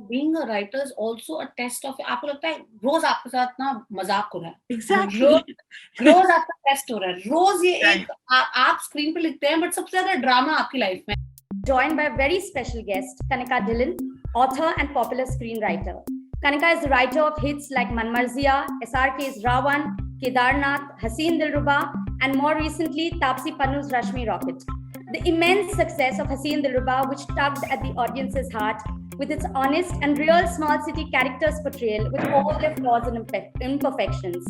being a writer is also a test of, आपको लगता है रोज आपके साथ ना मजाक हो रहा है, Exactly. रोज आपका टेस्ट हो रहा है, रोज ये Right. एक आप स्क्रीन पे लिखते हैं, बट सबसे ज्यादा ड्रामा आपकी लाइफ में. Joined by a very special guest, Kanika Dhillon, author and popular screenwriter. Kanika is the writer of hits like Man Marziya, SRK's Ravan, Kedarnath, Haseen Dilruba, and more recently Taapsee Pannu's Rashmi Rocket. The immense success of Haseen Dilruba, which tugged at the audience's heart with its honest and real small city characters portrayal with all their flaws and imperfections.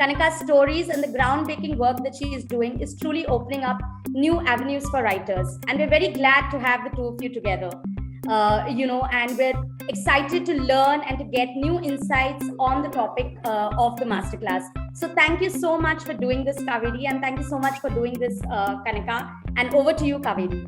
Kanika's stories and the groundbreaking work that she is doing is truly opening up new avenues for writers. And we're very glad to have the two of you together. And we're excited to learn and to get new insights on the topic of the masterclass. So thank you so much for doing this, Kaveri, and thank you so much for doing this, Kanika. And over to you, Kaveri.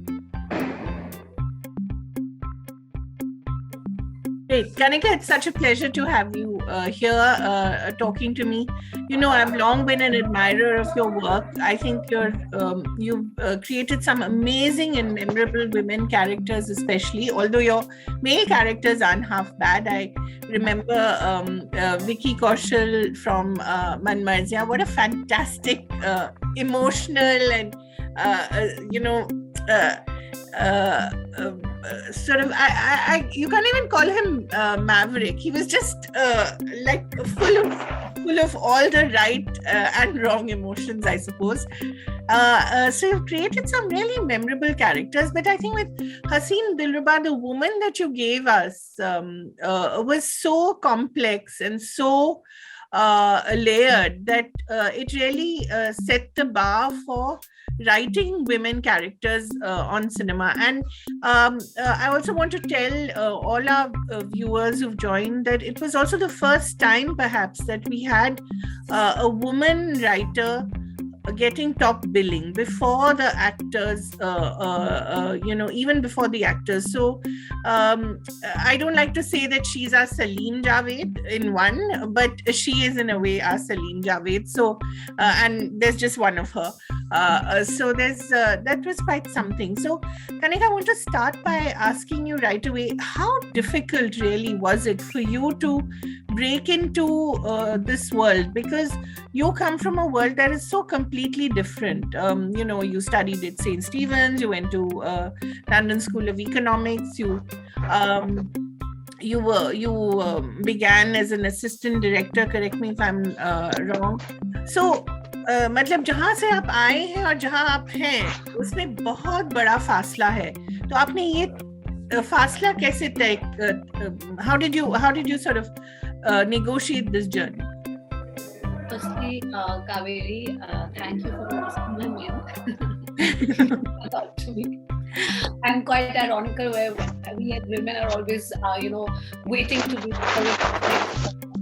Great. Kanika, it's such a pleasure to have you here talking to me. You know, I've long been an admirer of your work. I think you've created some amazing and memorable women characters, especially, although your male characters aren't half bad. I remember Vicky Kaushal from Man Marziya. What a fantastic, emotional and, sort of, you can't even call him maverick. He was just like full of all the right and wrong emotions, I suppose. So you've created some really memorable characters, but I think with Haseen Dilruba, the woman that you gave us was so complex and so layered that it really set the bar for writing women characters on cinema. And I also want to tell all our viewers who've joined that it was also the first time perhaps that we had a woman writer getting top billing before the actors, even before the actors. So I don't like to say that she's our Salim Javed in one, but she is in a way our Salim Javed. So, and there's just one of her. So there's that was quite something. So Kanika, I want to start by asking you right away, how difficult really was it for you to break into this world? Because you come from a world that is so completely different. You studied at St. Stephen's, you went to London School of Economics, you began as an assistant director, correct me if I'm wrong. So मतलब जहाँ से आप आए हैं और जहाँ आप हैं उसमें बहुत बड़ा फासला है, तो आपने ये फासला कैसे तय, how did you sort of negotiate this journey? Firstly, Kaveri, thank you for asking my name. And quite ironical where we as women are always, waiting to be.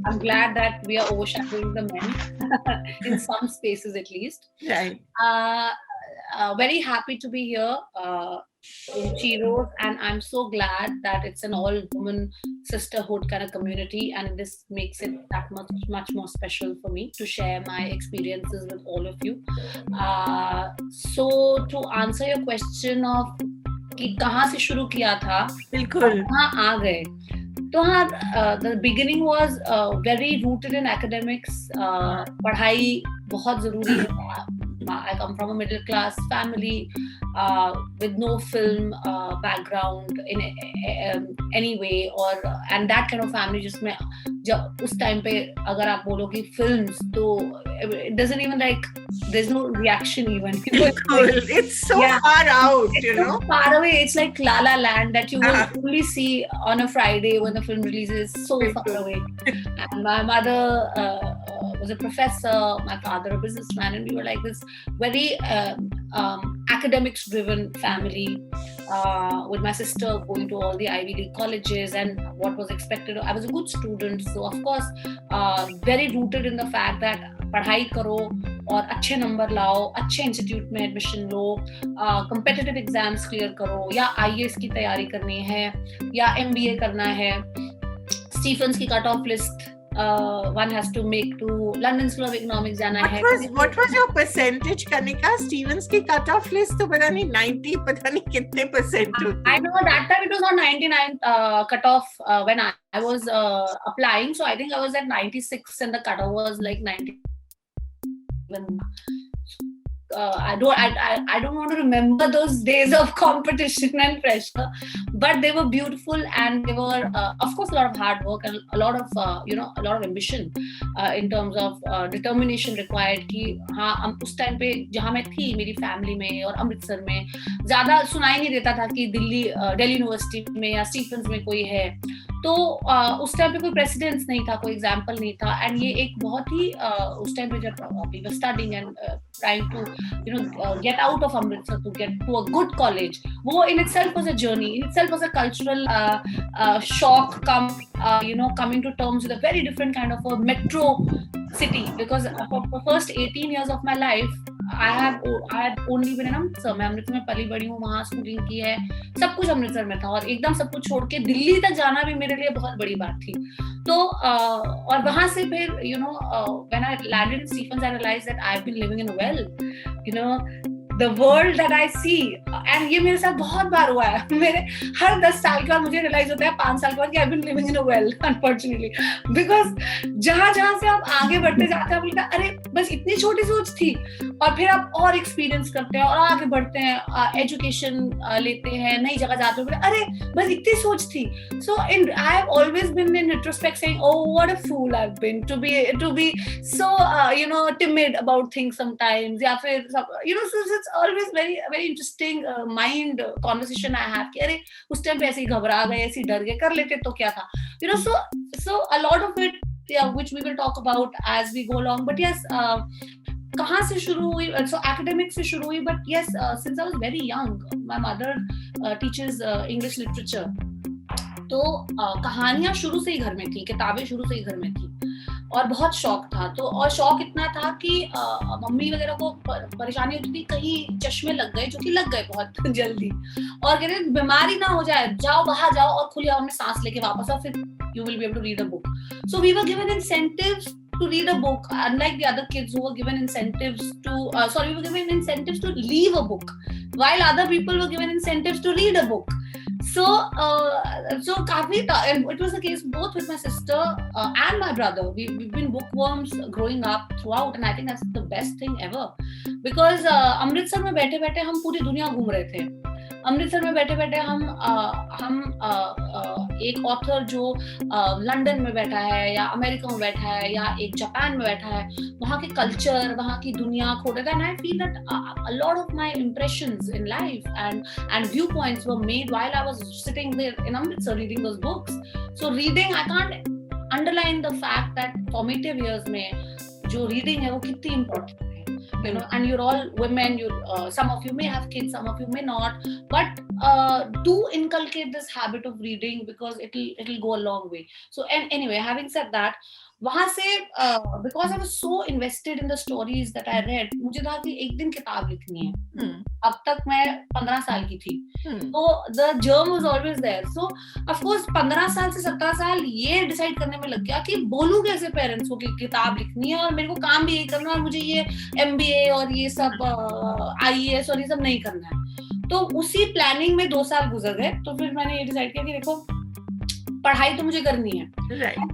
I'm glad that we are overshadowing the men in some spaces at least. Right. Very happy to be here in Cheeros, and I'm so glad that it's an all-woman sisterhood kind of community, and this makes it that much more special for me to share my experiences with all of you. So to answer your question of कि कहाँ से शुरू किया था, बिल्कुल कहाँ आ गए, तो हाँ, the beginning was very rooted in academics. पढ़ाई बहुत जरूरी है. I come from a middle class family with no film background in any way, and that kind of family जिसमें जब उस time पे अगर आप बोलोगे films, तो it doesn't even there's no reaction even. It's so far out, it's so far away. It's like La La Land that you will only see on a Friday when the film releases, so far away. And my mother was a professor, my father a businessman, and we were like this very academics-driven family, with my sister going to all the Ivy League colleges and what was expected. I was a good student, so of course very rooted in the fact that पढ़ाई करो और अच्छे number लाओ, अच्छे institute में admission लो, competitive exams clear करो, या IAS की तैयारी करनी है या एमबीए करना है, स्टीफेंस की cut off list one has to make to London School of Economics जाना है. What was your percentage, Kanika? Stevens की cut-off list तो पता नहीं 90, पता नहीं कितने percent होती. I know that time it was not 99 cut-off when I was applying, so I think I was at 96 and the cut-off was like 90. I don't want to remember those days of competition and pressure, but they were beautiful, and they were of course a lot of hard work and a lot of a lot of ambition in terms of determination required. कि हाँ उस time पे जहाँ मैं थी मेरी family में और अमृतसर में ज्यादा सुनाई नहीं देता था कि दिल्ली यूनिवर्सिटी में या स्टीफेंस में कोई है, तो उस टाइम पे कोई प्रेसिडेंस नहीं था, कोई एग्जाम्पल नहीं था, एंड ये एक बहुत ही उस टाइम पे जब we were studying and trying to get out of Amritsar to get to a good college, वो in itself was a journey, in itself was a cultural shock, coming to terms with a very different kind of a metro city, because for the first 18 years of my life I had only been in Amritsar. मैं अमृतसर में पली बड़ी हूँ, वहाँ schooling की है, सब कुछ अमृतसर में था, और एकदम सब कुछ छोड़ के दिल्ली तक जाना भी मेरे लिए बहुत बड़ी बात थी. तो और वहाँ से फिर when I landed in Stephens, I realized that I've been living in a well, the world that I see, and ये मेरे साथ बहुत बार हुआ है. मेरे हर 10 साल के बाद मुझे रियलाइज होता है 5 साल के बाद कि I've been living in a well, unfortunately, because जहाँ से आप आगे बढ़ते जाते हैं आप लगता है अरे बस इतनी छोटी सोच थी, और फिर आप और एक्सपीरियंस करते हैं और आगे बढ़ते हैं, एजुकेशन लेते हैं, नई जगह जाते हैं, अरे बस इतनी सोच थी. So I have always been in retrospect saying, oh, what a fool I've been to be so timid about things sometimes, या फिर so it's always very very interesting mind conversation I have कि अरे उस time पे ऐसे ही घबरा गए, ऐसे ही डर गए, कर लेते तो क्या था, so a lot of it, which we will talk about as we go along. But yes, कहाँ से शुरू हुई, so academics से शुरू हुई, but yes, since I was very young, my mother teaches English literature, तो कहानियां शुरू से ही घर में थी, किताबें शुरू से ही घर में थी, और बहुत शौक था. तो और शौक इतना था कि मम्मी वगैरह को परेशानी होती थी कहीं चश्मे लग गए, जो कि लग गए बहुत जल्दी, और कहते थे बीमारी ना हो जाए, जाओ बाहर जाओ और खुली हवा में सांस लेके वापस आओ, फिर you will be able to read a book. So we were given incentives to read a book, unlike the other kids who were given incentives to we were given incentives to leave a book, while other people were given incentives to read a book. So काफी, and it was the case both with my sister and my brother. We've been bookworms growing up throughout, and I think that's the best thing ever, because Amritsar में बैठे बैठे हम पूरी दुनिया घूम रहे थे. अमृतसर में बैठे बैठे हम एक ऑथर जो लंदन में बैठा है या अमेरिका में बैठा है या एक जापान में बैठा है, वहाँ के कल्चर, वहाँ की दुनिया खोज रहे थे. And I feel that a lot of my impressions in life and viewpoints were made while I was sitting there in Amritsar reading those books. So reading, I can't underline the fact that formative years में जो reading है वो कितनी important है. And you're all women, some of you may have kids, some of you may not, but do inculcate this habit of reading, because it'll go a long way. So anyway, having said that, वहाँ से because I was so invested in the stories that I read, मुझे था कि एक दिन किताब लिखनी है. अब तक मैं 15 साल की थी, तो the germ was always there. So of course 15 साल से 17 साल ये डिसाइड करने में लग गया कि बोलूं कैसे पेरेंट्स को कि किताब लिखनी है और मेरे को काम भी यही करना है, और मुझे ये MBA और ये सब IAS और ये सब नहीं करना है. तो उसी प्लानिंग में 2 साल गुजर गए. तो फिर मैंने ये डिसाइड किया कि देखो पढ़ाई तो मुझे करनी है.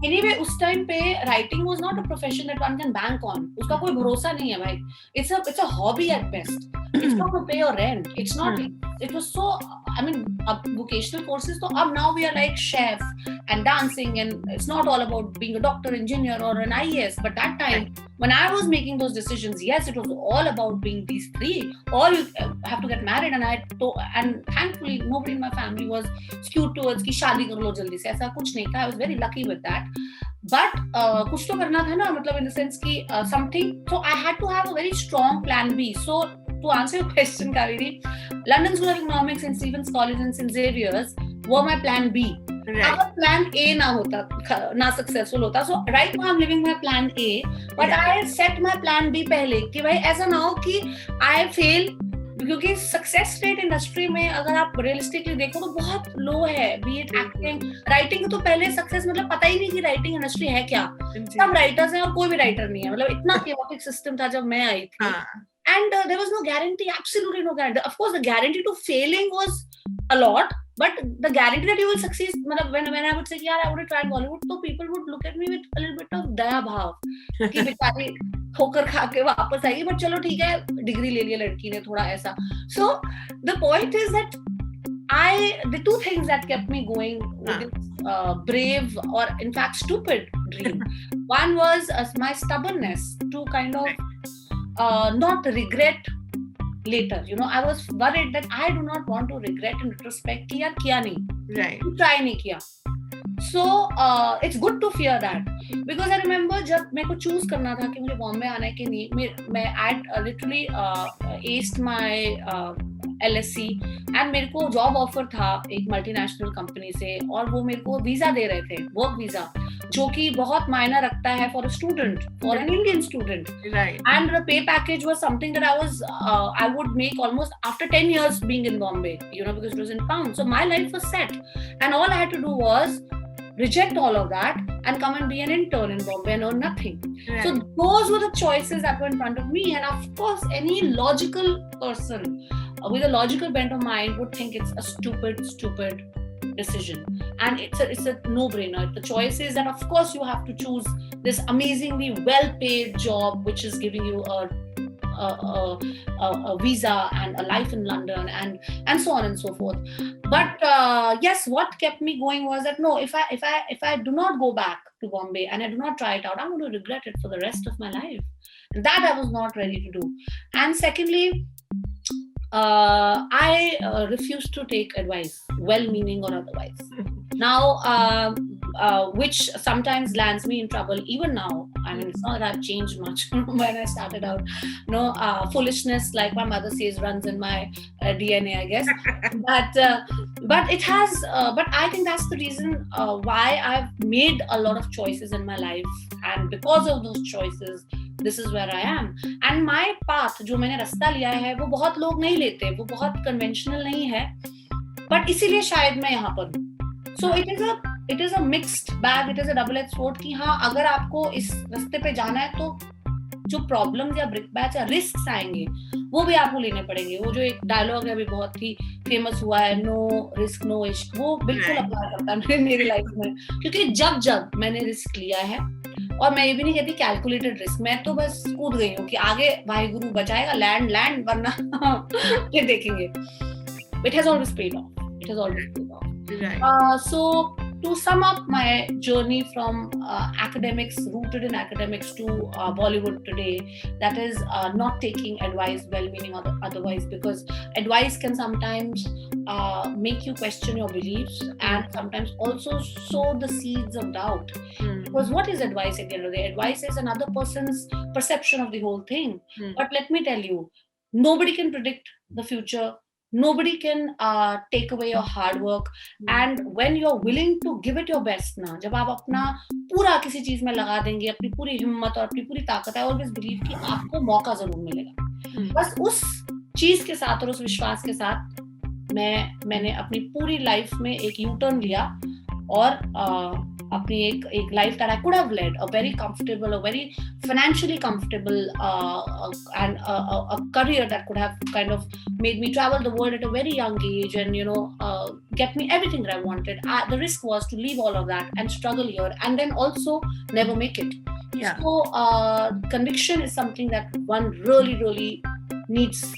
Anyway, उस टाइम पे writing was not a profession that one can bank on. उसका कोई भरोसा नहीं है भाई. It's a hobby at best. It's not to pay your rent. It's not. It was so. I mean, vocational courses. So now we are like chef and dancing, and it's not all about being a doctor, engineer, or an IAS. But that time, when I was making those decisions, yes, it was all about being these three. Or you have to get married, and thankfully nobody in my family was skewed towards कि शादी कर लो जल्दी से. ऐसा कुछ नहीं था. I was very lucky with that. But कुछ तो करना था ना, मतलब in the sense कि something. So I had to have a very strong plan B. So to answer your question, Kaveri, London School of Economics and Stephens College and St. Xavier's were my plan B. अगर plan A ना होता, ना successful होता. So right now I'm living my plan A, but I set my plan B पहले कि भाई ऐसा ना हो कि I fail, क्योंकि सक्सेस रेट इंडस्ट्री में अगर आप रियलिस्टिकली देखो तो बहुत लो है, बी इट एक्टिंग, राइटिंग तो पहले सक्सेस मतलब पता ही नहीं कि राइटिंग इंडस्ट्री है क्या, सब राइटर्स हैं और कोई भी राइटर नहीं है, मतलब इतना chaotic सिस्टम था जब मैं आई थी. And there was no guarantee, absolutely no guarantee. Of course, the guarantee to failing was a lot, but the guarantee that you will succeed, when I would say, yeah, I would have tried Bollywood, so people would look at me with a little bit of daya bhav कि बेचारी ठोकर खा के वापस आएगी, but चलो ठीक है, डिग्री ले लिया लड़की ने, थोड़ा ऐसा. So the point is that the two things that kept me going with this brave or in fact stupid dream. One was my stubbornness to kind of not regret later. You know, I was worried that I do not want to regret in retrospect कि यार किया नहीं, right, try नहीं किया. So it's good to fear that, because I remember जब मेरे को choose करना था कि मुझे बॉम्बे आने के लिए, मैं I literally aced my LSC and मेरे को जॉब ऑफर था एक मल्टीनेशनल कंपनी से, और वो मेरे को वीजा दे रहे थे, वर्क वीजा, जो कि बहुत मायना रखता है for a student, for an Indian student. And the pay package was something that I would make almost after 10 years being in Bombay, you know, because it was in pounds. So my life was set, and all I had to do was reject all of that and come and be an intern in Bombay and earn nothing. Right. So those were the choices that were in front of me, and of course any logical person with a logical bent of mind would think it's a stupid decision, and it's a no-brainer. The choice is that of course you have to choose this amazingly well-paid job which is giving you a visa and a life in London and so on and so forth. But yes, what kept me going was that no, if I do not go back to Bombay and I do not try it out, I'm going to regret it for the rest of my life. And that I was not ready to do. And secondly, I refused to take advice, well-meaning or otherwise. Now, which sometimes lands me in trouble even now. I mean, it's not that I've changed much from when I started out. No, foolishness, like my mother says, runs in my DNA, I guess. But it has. But I think that's the reason why I've made a lot of choices in my life, and because of those choices, this is where I am. And my path, जो मैंने रास्ता लिया है, वो बहुत लोग नहीं लेते, वो बहुत conventional नहीं है. But इसीलिए शायद मैं यहाँ पर हूँ. So it is a mixed bag. It is a double-edged sword कि हाँ, अगर आपको इस रास्ते पे जाना है तो जो प्रॉब्लम्स या ब्रिकबैक्स या रिस्क्स आएंगे वो भी आपको लेने पड़ेंगे. वो जो एक डायलॉग है अभी बहुत ही फेमस हुआ है, नो रिस्क नो इश्क, वो बिल्कुल अप्लाई करता है मेरी लाइफ में. क्योंकि जब मैंने रिस्क लिया है, और मैं ये भी नहीं कहती कैलकुलेटेड रिस्क, मैं तो बस कूद गई हूँ कि आगे वाहिगुरु बचाएगा, लैंड वरना ये देखेंगे. It has always paid off. Right. So to sum up my journey from academics, rooted in academics, to Bollywood today, that is not taking advice, well-meaning or otherwise, because advice can sometimes make you question your beliefs and sometimes also sow the seeds of doubt. Because what is advice at the end of the day? Advice is another person's perception of the whole thing. But let me tell you, nobody can predict the future. Nobody can take away your hard work, and when you're willing to give it your best ना, जब आप अपना पूरा किसी चीज में लगा देंगे, अपनी पूरी हिम्मत और अपनी पूरी ताकत है, always believe कि आपको मौका जरूर मिलेगा. बस उस चीज के साथ और उस विश्वास के साथ मैंने अपनी पूरी लाइफ में एक यू टर्न लिया और अपनी एक life that I could have led, a very comfortable, a very financially comfortable and a career that could have kind of made me travel the world at a very young age and, you know, get me everything that I wanted. The risk was to leave all of that and struggle here and then also never make it. Yeah. So conviction is something that one really needs.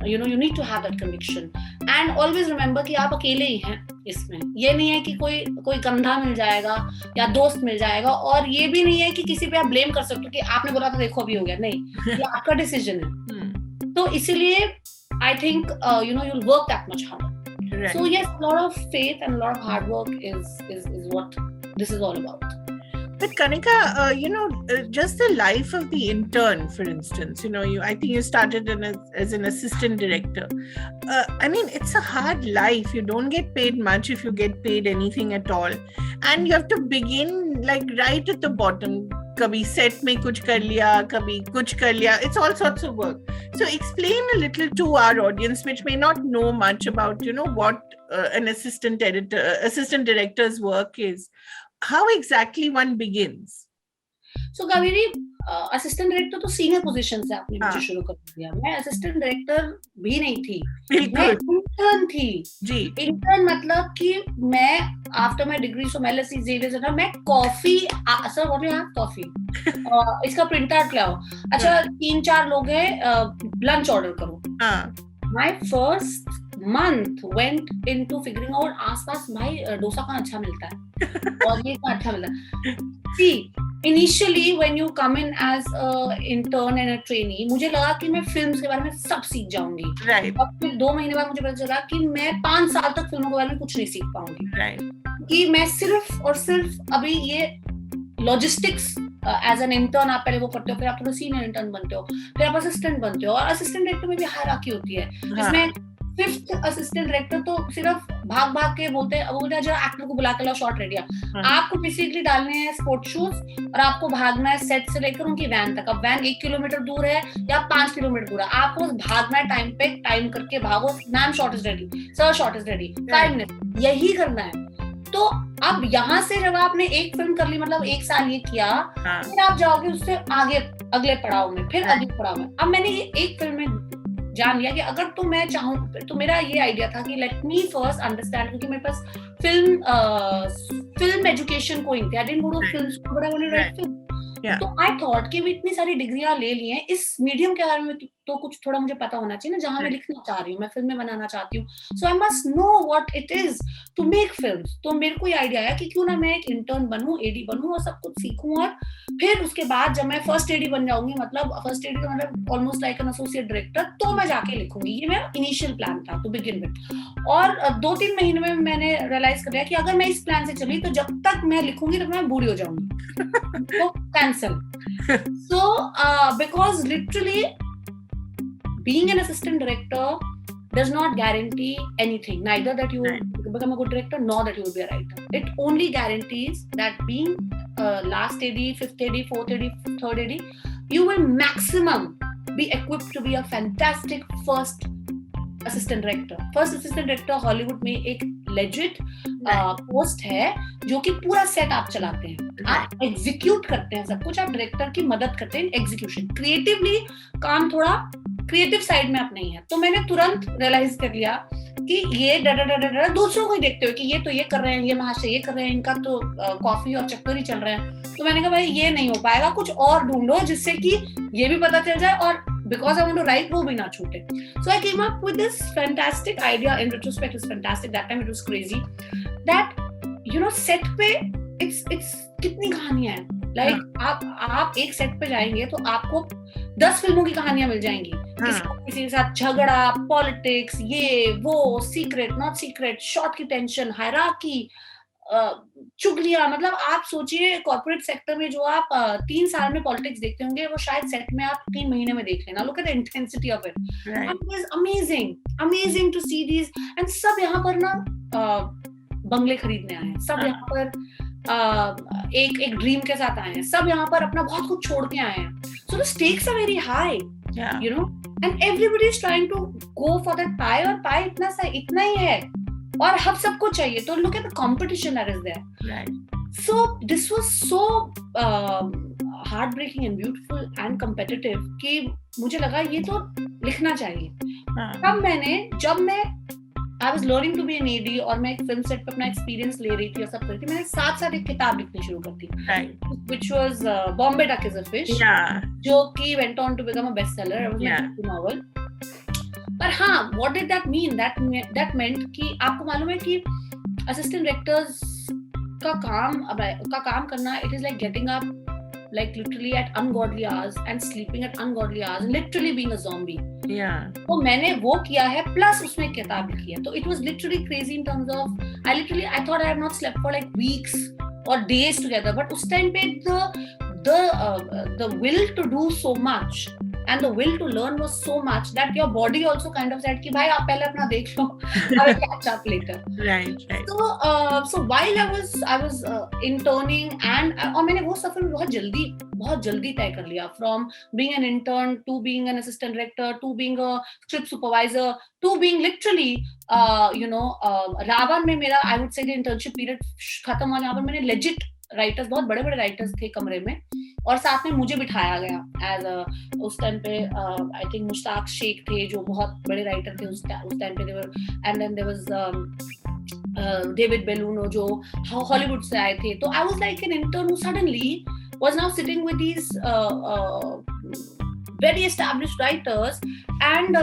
You know, you need to have that conviction and always remember कि आप अकेले ही हैं इसमें. ये नहीं है कि कोई कंधा मिल जाएगा या दोस्त मिल जाएगा, और ये भी नहीं है कि किसी पे आप ब्लेम कर सकते हो कि आपने बोला था देखो अभी हो गया. नहीं, ये आपका डिसीजन है. तो इसीलिए I think you know, you'll work that much harder. Right. So yes, a lot of faith and a lot of hard work is what this is all about. But Kanika, just the life of the intern, for instance, I think you started as an assistant director. I mean, it's a hard life. You don't get paid much if you get paid anything at all. And you have to begin like right at the bottom. Kabhi set mein kuch kar liya, kabhi kuch kar liya. It's all sorts of work. So explain a little to our audience, which may not know much about, what an assistant director's work is. How exactly one begins? So Kaveri, assistant director तो senior position से आपने मुझे शुरू कर दिया. मैं assistant director भी नहीं थी, मैं इंटर्न थी जी. इंटर्न मतलब कि मैं आफ्टर माय डिग्री, सो मैं LSE जेवियर मैं coffee, sir what you have coffee, इसका प्रिंट आउट लाओ. अच्छा 3-4 लोग हैं, लंच ऑर्डर करो. My first month went into figuring out आसपास भाई डोसा कहाँ अच्छा मिलता है और ये कहाँ अच्छा मिलता है. See, initially when you come in as a intern and a trainee, मुझे लगा कि मैं फिल्म्स के बारे में सब सीख जाऊंगी. Right. और फिर 2 महीने बाद मुझे पता चला कि मैं 5 साल तक फिल्मों के बारे में कुछ नहीं सीख पाऊंगी. Right. कि मैं सिर्फ और सिर्फ अभी ये लॉजिस्टिक्स एज एन इंटर्न आप पहले वो करते हो, फिर आप थोड़ा सीनियर इंटर्न बनते हो, फिर आप असिस्टेंट बनते हो, और असिस्टेंट डायरेक्टर में भी हायरार्की होती है जिसमें 5th असिस्टेंट डायरेक्टर तो सिर्फ भाग हैं, बोलते हैं जो एक्टर को बुला के लाओ, शॉट रेडी. आपको बेसिकली डालने हैं स्पोर्ट शूज और आपको भागना है सेट से लेकर उनकी वैन तक. अब वैन 1 किलोमीटर दूर है या 5 किलोमीटर दूर है, आपको भागना है टाइम पे, टाइम करके भागो. Ma'am shot is ready, sir shot is ready, 5 minute, यही करना है. तो अब यहाँ से जब आपने एक फिल्म कर ली, मतलब 1 साल ये किया, फिर आप जाओगे उससे आगे अगले पड़ाव में, फिर अगले पड़ाव में. अब मैंने ये एक फिल्म में जान लिया कि अगर तो मैं चाहूँ, तो मेरा ये आइडिया था कि लेट मी फर्स्ट अंडरस्टैंड, क्योंकि मेरे पास फिल्म एजुकेशन कोई नहीं थी. I didn't go to film school, but I wanted to write film. तो आई थॉट कि इतनी सारी डिग्रियां ले ली हैं, इस मीडियम के बारे में तो कुछ थोड़ा मुझे पता होना चाहिए ना, जहां मैं लिखना चाह रही हूँ, मैं फिल्में बनाना चाहती हूँ. So I must know what it is to make films. तो मेरे को ये आइडिया आया कि क्यों ना मैं एक इंटर्न बनूं, एडी बनूं और सब कुछ सीखूं, और फिर उसके बाद जब मैं फर्स्ट एडी बन जाऊंगी, मतलब फर्स्ट एडी का मतलब almost like an associate director, तो मैं जाके लिखूंगी. ये मेरा इनिशियल प्लान था टू बिगिन विद. और 2-3 महीने में मैंने रियलाइज कर लिया कि अगर मैं इस प्लान से चली तो जब तक मैं लिखूंगी तब मैं बूढ़ी हो जाऊंगी. तो cancel. So because literally being an assistant director does not guarantee anything, neither that you will become a good director nor that you will be a writer. It only guarantees that being last AD, 5th AD, 4th AD, 3rd AD, you will maximum be equipped to be a fantastic first assistant director. First assistant director Hollywood में एक legit post है जो कि पूरा set आप चलाते हैं, आप एग्जीक्यूट करते हैं सब कुछ, आप डायरेक्टर की मदद करते हैं एग्जीक्यूशन. क्रिएटिवली काम थोड़ा क्रिएटिव साइड में आप नहीं है. तो मैंने तुरंत रियलाइज कर लिया कि ये दूसरों को ही देखते हो कि ये तो ये कर रहे हैं, ये महाशय ये कर रहे हैं, इनका तो कॉफी और चक्कर ही चल रहे हैं. तो मैंने कहा भाई ये नहीं हो पाएगा, कुछ और ढूंढो जिससे कि ये भी पता चल जाए और because I want to write वो भी ना छूटे. So I came up with this fantastic idea. In retrospect, it's fantastic. That time it was crazy. That set पे it's कितनी कहानियां हैं. Like आप एक सेट पे जाएंगे तो आपको 10 फिल्मों की कहानियां मिल जाएंगी. किसी के साथ झगड़ा, पॉलिटिक्स, ये वो, सीक्रेट नॉट सीक्रेट, शॉट की टेंशन, हायरार्की, चुगलियां. मतलब आप सोचिए कॉर्पोरेट सेक्टर में जो आप 3 साल में पॉलिटिक्स देखते होंगे, वो शायद सेट में आप 3 महीने में देख लेना. Look at the intensity of it. It is amazing to see these. And सब यहाँ पर ना बंगले खरीदने आए हैं, सब यहाँ पर एक ड्रीम के साथ आए हैं, सब यहाँ पर अपना बहुत कुछ छोड़ के आए हैं. So the stakes are very high, and everybody is trying to go for that pie, और पाई इतना ही है और हम सबको चाहिए. तो look at the competition that is there. Right. So this was so heartbreaking and beautiful and competitive कि मुझे लगा ये तो लिखना चाहिए. जब मैं I was learning to be an AD और मैं एक फिल्म सेट पे अपना एक्सपीरियंस ले रही थी और सब कर रही थी, मैंने साथ एक किताब लिखनी शुरू कर दी, which was Bombay Duck is a Fish, जो कि went on to become a bestseller. It was my novel. पर हाँ, what did that mean? That meant कि आपको मालूम है कि assistant directors का काम करना, it is like getting up like literally at ungodly hours and sleeping at ungodly hours, literally being a zombie. Yeah. तो मैंने वो किया है, plus उसमें किताब लिखी है. तो it was literally crazy in terms of I thought I have not slept for like weeks or days together, but उस time पे the will to do so much and the will to learn was so much that your body also kind of said कि भाई आप पहले अपना देख लो, I will catch up later. Right. So while I was interning and और मैंने वो सफर बहुत जल्दी तय कर लिया, from being an intern to being an assistant director to being a script supervisor to being literally Ravan में मेरा I would say the internship period खत्म हुआ जहाँ पर मैंने legit राइटर्स, बहुत बड़े बड़े राइटर्स थे कमरे में, और साथ में मुझे बिठाया गया एज उस टाइम पे आई थिंक मुश्ताक शेख थे जो बहुत बड़े राइटर थे उस टाइम पे, and then there was David Belluno जो हॉलीवुड से आए थे. तो I was like an intern who suddenly was now sitting with these very established writers and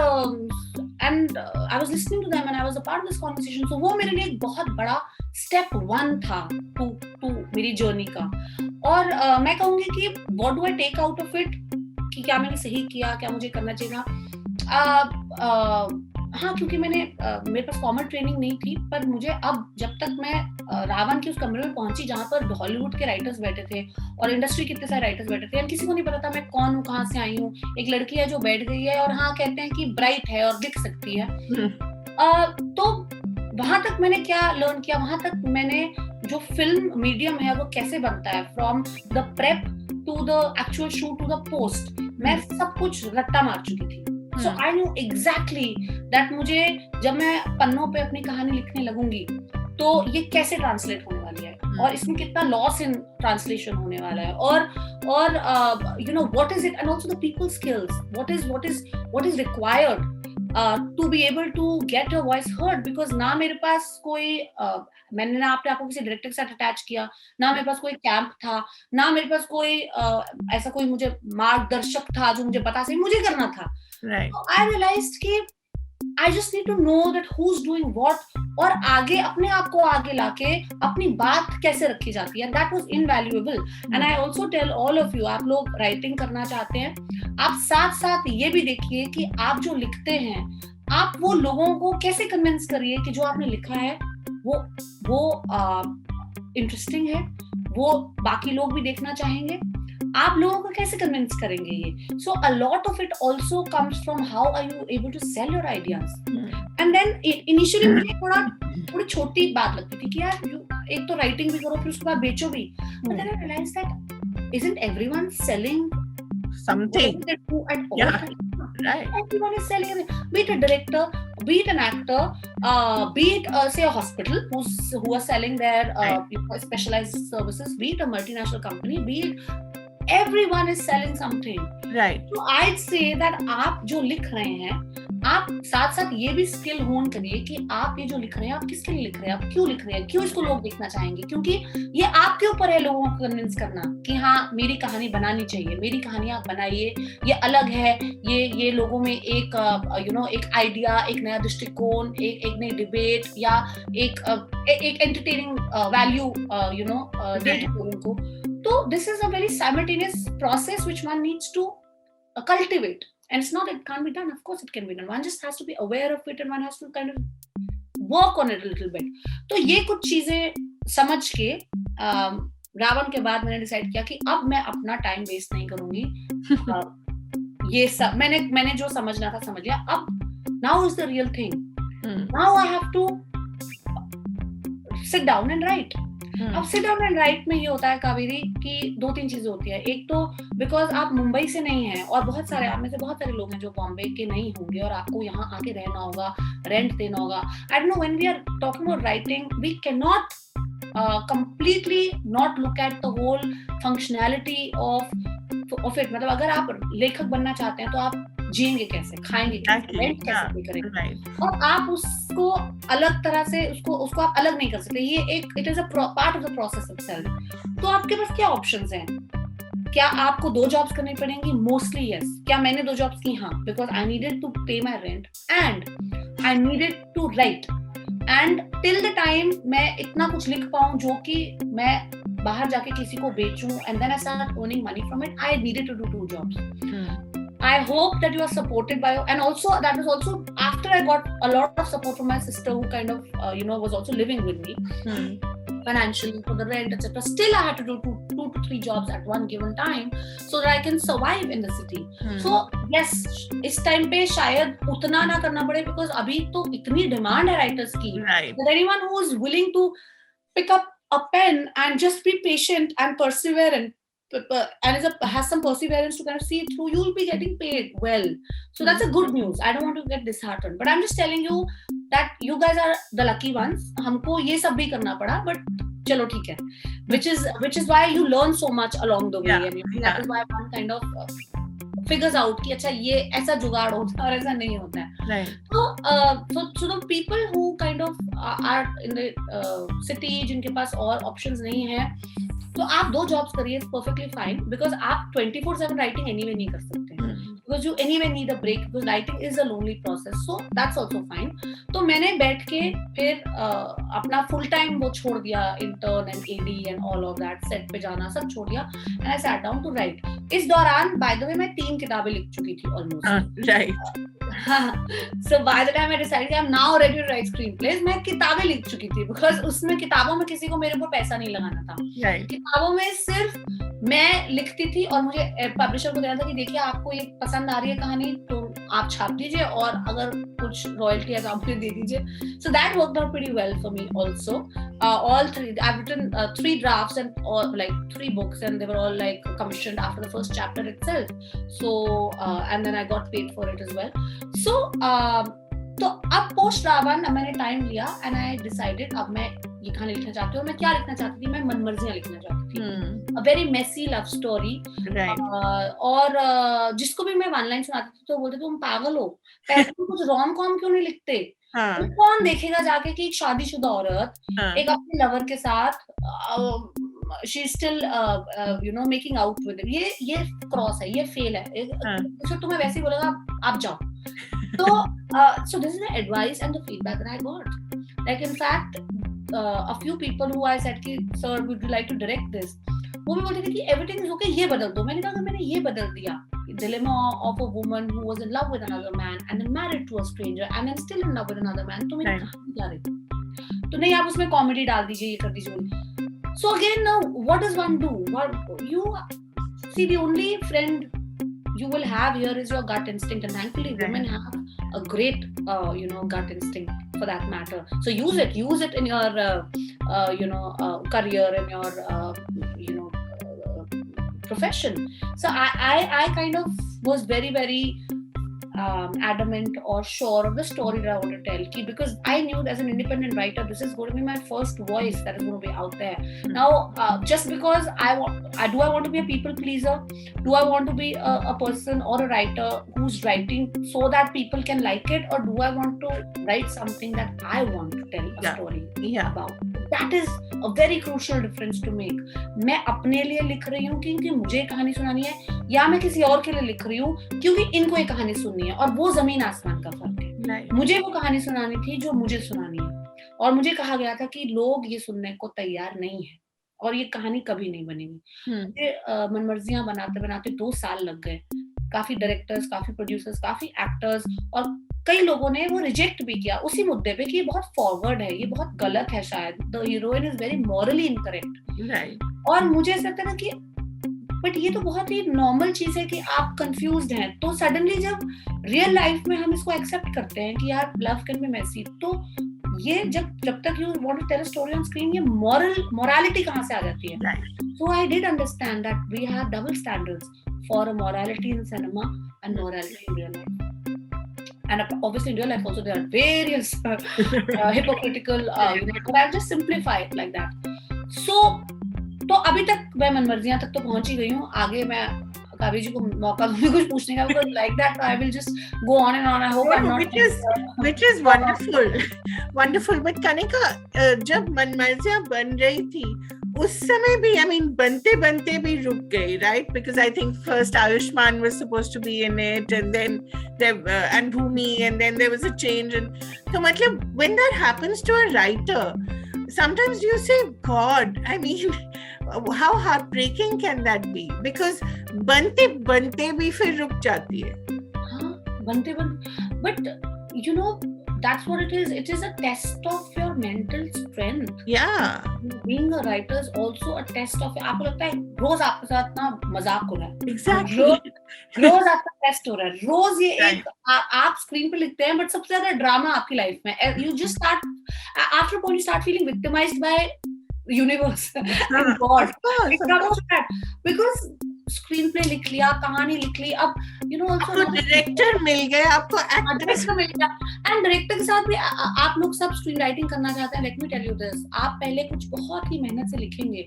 I was listening to them and I was a part of this conversation. So वो मेरे लिए एक बहुत बड़ा step 1 था to मेरी journey का. और मैं कहूँगी कि what do I take out of it, कि क्या मैंने सही किया, क्या मुझे करना चाहिए था. हाँ, क्योंकि मेरे पास फॉर्मल ट्रेनिंग नहीं थी, पर मुझे अब जब तक मैं रावण के उस कमरे में पहुंची जहाँ पर हॉलीवुड के राइटर्स बैठे थे और इंडस्ट्री के कितने सारे राइटर्स बैठे थे, किसी को नहीं पता था मैं कौन हूँ, कहाँ से आई हूँ. एक लड़की है जो बैठ गई है और हाँ कहते हैं कि ब्राइट है और दिख सकती है. तो वहां तक मैंने क्या लर्न किया, वहां तक मैंने जो फिल्म मीडियम है वो कैसे बनता है, from the prep to the actual shoot to the post, मैं सब कुछ रट्टा मार चुकी थी. So I knew exactly that मुझे जब मैं पन्नों पे अपनी कहानी लिखने लगूंगी तो ये कैसे ट्रांसलेट होने वाली है और इसमें कितना लॉस इन ट्रांसलेशन होने वाला है, और you know what is it, and also the people skills, what is required to be able to get your voice heard, because ना मेरे पास कोई मैंने ना अपने आप को किसी डायरेक्टर के साथ अटैच किया, ना मेरे पास कोई कैंप था, ना मेरे पास कोई ऐसा कोई मुझे मार्गदर्शक था जो मुझे बता सके, मुझे करना था. Right. So I realized कि I just need to know that who's doing what, और आगे अपने आप को आगे लाके अपनी बात कैसे रखी जाती है, and that was invaluable. And I also tell all of you, आप लोग राइटिंग करना चाहते हैं, आप साथ साथ ये भी देखिए कि आप जो लिखते हैं आप वो लोगों को कैसे कन्विंस करिए कि जो आपने लिखा है वो इंटरेस्टिंग है, वो बाकी लोग भी देखना चाहेंगे. आप लोगों को कैसे कन्विंस करेंगे ये? So a lot of it also comes from how are you able to sell your ideas. And then initially मुझे थोड़ी छोटी बात लगती थी कि यार एक तो राइटिंग भी करो फिर उसके बाद बेचो भी. But then I realized that isn't everyone selling something at all? Yeah. Right. Everyone is selling it. Be it a director, be it an actor, be it say a hospital who are selling their specialized services, be it a multinational company, be it everyone is selling something. Right. So I'd say that आप जो लिख रहे हैं आप साथ साथ ये भी स्किल होन करिए कि आप ये जो लिख रहे हैं आप किसके लिए लिख रहे हैं, आप क्यों लिख रहे हैं, क्यों इसको लोग देखना चाहेंगे, क्योंकि ये आपके ऊपर है लोगों को कन्विंस करना कि हाँ मेरी कहानी बनानी चाहिए, मेरी कहानी आप बनाइए, ये अलग है, ये लोगों में एक एक आइडिया, एक नया दृष्टिकोण, एक नई डिबेट या एक एंटरटेनिंग वैल्यू दे लोगों को. So this is a very simultaneous process which one needs to cultivate, and it's not that it can't be done. Of course it can be done. One just has to be aware of it and one has to kind of work on it a little bit. तो ये कुछ चीजें समझ के रावण के बाद मैंने decide किया कि अब मैं अपना टाइम वेस्ट नहीं करूंगी. ये सब मैंने जो समझना था समझ लिया. अब now is the real thing. Now I have to sit down and write. अब सिट डाउन एंड राइट में ये होता है कावेरी कि 2-3 चीजें होती है. एक तो बिकॉज आप मुंबई से नहीं हैं और बहुत सारे आप में से बहुत सारे लोग हैं जो बॉम्बे के नहीं होंगे और आपको यहाँ आके रहना होगा, रेंट देना होगा. I don't know, when we are talking about writing we can not completely not look at the whole functionality of it. मतलब अगर आप लेखक बनना चाहते हैं तो आप जिएंगे कैसे, खाएंगे कैसे, रेंट कैसे पे करेंगे, और आप उसको अलग तरह से उसको आप अलग नहीं कर सकते. ये एक it is a part of the process itself. तो आपके पास क्या ऑप्शंस हैं? क्या आपको 2 जॉब्स करनी पड़ेंगी? Mostly yes. क्या मैंने 2 जॉब्स की? हाँ, because I needed to pay my rent and I needed to write. And till the time मैं इतना कुछ लिख पाऊं जो कि मैं बाहर जाके किसी को बेचूं and then I started earning money from it, I needed to do 2 jobs. I hope that you are supported by, and also that was also after I got a lot of support from my sister who kind of was also living with me. financially for the rent, etc. Still, I had to do two to three jobs at one given time so that I can survive in the city. So yes, इस time पे शायद उतना ना करना पड़े because अभी तो इतनी demand है writers की. Right. That anyone who is willing to pick up a pen and just be patient and persevere and has some perseverance to kind of see it through, you will be getting paid well. So that's a good news. I don't want to get disheartened, but I'm just telling you that you guys are the lucky ones. हमको ये सब भी करना पड़ा, but चलो ठीक है. Which is why you learn so much along the way, and that is why one kind of figures out कि अच्छा ये ऐसा जुगाड़ होता है और ऐसा नहीं होता है. Right. So the people who kind of are in the city जिनके पास और options नहीं है, तो आप 2 jobs करिए, perfectly fine, because आप 24/7 writing anyway नहीं कर सकते हैं, because you anyway need a break, because writing is a lonely process, so that's also fine. तो मैंने बैठ के फिर अपना full time वो छोड़ दिया, intern and AD and all of that, set पे जाना सब छोड़ दिया, and I sat down to write. इस दौरान by the way मैं 3 किताबें लिख चुकी थी almost. Right. So by the time I decided I'm now ready to write screenplays, मैं किताबें लिख चुकी थी, because उसमें किताबों में किसी को मेरे ऊपर पैसा नहीं लगाना था. Right. किताबों में सिर्फ मैं लिखती थी और मुझे पब्लिशर को देना था कि देखिए आपको ये पसंद आ रही है कहानी तो आप छाप दीजिए और अगर कुछ रॉयल्टी है तो आप मुझे दे दीजिए. So that worked out pretty well for me also. All 3, I've written 3 drafts and all, like 3 books, and they were all like commissioned after the first chapter itself. So and then I got paid for it as well. So तो अब post Ravan मैंने time लिया and I decided अब मैं ये कहानी लिखना चाहती हूँ. मैं क्या लिखना चाहती थी? मैं मनमर्जियाँ लिखना चाहती थी. A very messy love story. Right. और जिसको भी मैं 1 line सुनाती थी तो बोलते तुम पागल हो, पैसे में कुछ रोम कॉम क्यों नहीं लिखते? तो कौन देखेगा जाके कि एक शादीशुदा औरत एक अपने लवर के साथ she is still making out with him. ये क्रॉस है, ये फेल है. तो तुम्हें वैसे ही बोलेगा आप जाओ. So this is the advice and the feedback that I got. Like in fact, a few people who I said कि sir would you like to direct this, वो भी बोलते थे कि everything is okay, ये बदल दो. मैंने कहा कि मैंने ये बदल दिया, dilemma of a woman who was in love with another man and then married to a stranger and then still in love with another man. तो मैंने कहा क्या रही? तो नहीं आप उसमें कॉमेडी डाल दीजिए, ये कर दीजिए. So again, now what does one do? You see, the only friend you will have here is your gut instinct, and thankfully women have a great gut instinct for that matter. So use it in your career, in your profession. So I kind of was very very adamant or sure of the story that I want to tell, because I knew as an independent writer this is going to be my first voice that is going to be out there. Now just because I want to be a people pleaser? Do I want to be a person or a writer who's writing so that people can like it, or do I want to write something that I want to tell a story about? That is a very crucial difference to make. मैं अपने लिए लिख रही हूँ क्योंकि मुझे कहानी सुनानी है, या मैं किसी और के लिए लिख रही हूँ क्योंकि इनको ये कहानी सुननी है, और वो जमीन आसमान का फर्क है. मुझे वो कहानी सुनानी थी जो मुझे सुनानी है, और मुझे कहा गया था कि लोग ये सुनने को तैयार नहीं है और ये कहानी कभी नहीं बनेगी. मुझे मनमर्जियां बनाते बनाते 2 साल लग गए. काफी डायरेक्टर्स, काफी प्रोड्यूसर्स, काफी एक्टर्स और कई लोगों ने वो रिजेक्ट भी किया उसी मुद्दे पे कि ये बहुत फॉरवर्ड है, ये बहुत गलत है, शायद the heroine is very morally incorrect. और मुझे ऐसा लगता है कि बट ये तो बहुत ही नॉर्मल चीज है कि आप कंफ्यूज्ड हैं. तो सडनली जब रियल लाइफ में हम इसको एक्सेप्ट करते हैं कि यार लव कैन बी मेसी, तो ये जब तक you want to tell a story on screen, ये मोरालिटी कहाँ से आ जाती है? So I did understand that we have double standards for a morality in cinema and morality in real life. And obviously in real life also there are various hypocritical, but I'll just simplify it like that. So, तो अभी तक मैं मनमर्जियां तक तो पहुंच ही गई हूँ. आगे मैं काव्य जी को मौका दूंगी कुछ पूछने का, because like that I will just go on and on. I hope I'm not. Which is wonderful. But Kanika, जब मनमर्जियां बन रही थी उस समय भी, I mean, बनते भी रुक गई, right? Because I think first Ayushmann was supposed to be in it, and then and Bhumi, and then there was a change. And so, मतलब, when that happens to a writer, sometimes you say, God, I mean, how heartbreaking can that be? Because बनते भी फिर रुक जाती है. हाँ, बनते, but you know, that's what it is. It is a test of your mental strength. Yeah. Being a writer is also a test of. आपको लगता है रोज आपके साथ ना मजाक हो रहा है. Exactly. रोज आपका टेस्ट हो रहा है. रोज ये एक आप स्क्रीन पे लिखते हैं, बट सबसे ज्यादा ड्रामा आपकी लाइफ में. You just start after a point you start feeling victimized by universe and God. Because screen play लिख लिया, कहानी लिख ली, अब आपको डायरेक्टर मिल गए, आपको एक्ट्रेस मिल गया, एंड डायरेक्टर के साथ भी आप लोग सब स्क्रीन राइटिंग करना चाहते हैं. Let me tell you this, आप पहले कुछ बहुत ही मेहनत से लिखेंगे,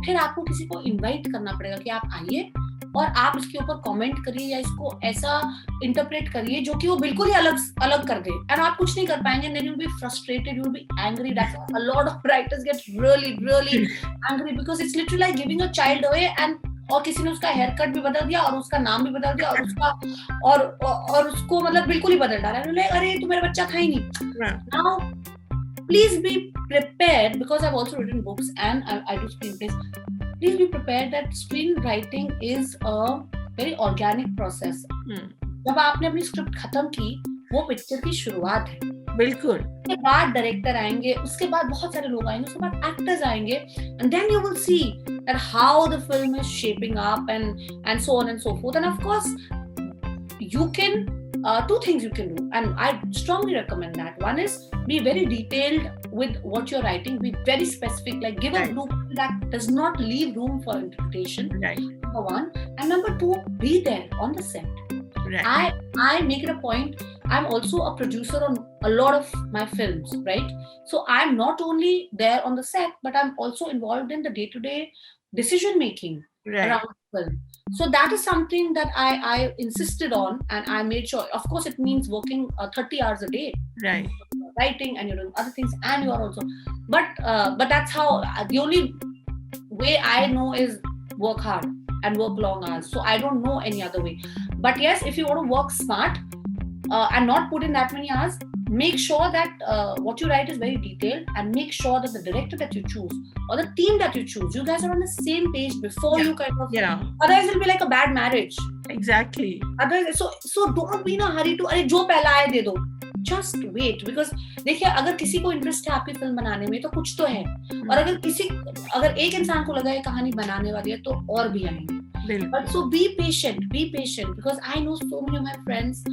फिर आपको किसी को इनवाइट करना पड़ेगा कि आप आइए और आप इसके ऊपर कमेंट करिए या इसको ऐसा इंटरप्रेट करिए जो कि वो बिल्कुल ही अलग कर दे, एंड आप कुछ नहीं कर पाएंगे. Then you will be frustrated, you will be angry. That's a lot of writers get really angry because it's literally like giving a child away, and और किसी ने उसका हेयर कट भी बदल दिया और उसका नाम भी बदल दिया और उसका और उसको मतलब बिल्कुल ही बदल डाला. अरे तू मेरा बच्चा था ही नहीं. Now please be prepared, because I've also written books and I do screenplays. Please be prepared that screenwriting is a very organic process. जब आपने अपनी स्क्रिप्ट खत्म की, वो पिक्चर की शुरुआत है. बिल्कुल. उसके बाद डायरेक्टर आएंगे, उसके बाद बहुत सारे लोग आएंगे, उसके बाद एक्टर्स आएंगे, and then you will see that how the film is shaping up and so on and so forth. And of course you can two things you can do, and I strongly recommend that. One is be very detailed with what you're writing, be very specific, like give a blueprint that does not leave room for interpretation. Right. Number one, and number two, be there on the set. Right. I make it a point. I'm also a producer on a lot of my films, right? So I'm not only there on the set, but I'm also involved in the day-to-day decision making around the film. So that is something that I insisted on, and I made sure. Of course, it means working 30 hours a day, right? Writing, and you're doing other things, and you are also. But that's how the only way I know is work hard and work long hours. So I don't know any other way. But yes, if you want to work smart and not put in that many hours, make sure that what you write is very detailed, and make sure that the director that you choose or the team that you choose, you guys are on the same page before you kind of. Yeah. Otherwise, it'll be like a bad marriage. Exactly. Otherwise, so don't be in a hurry to अरे जो पहला आए दे दो. Just wait, because देखिए अगर किसी को interest है आपकी फिल्म बनाने में तो कुछ तो है, और अगर एक इंसान को लगा है कहानी बनाने वाली है तो और भी आएंगे. But so be patient, because I know so many of my friends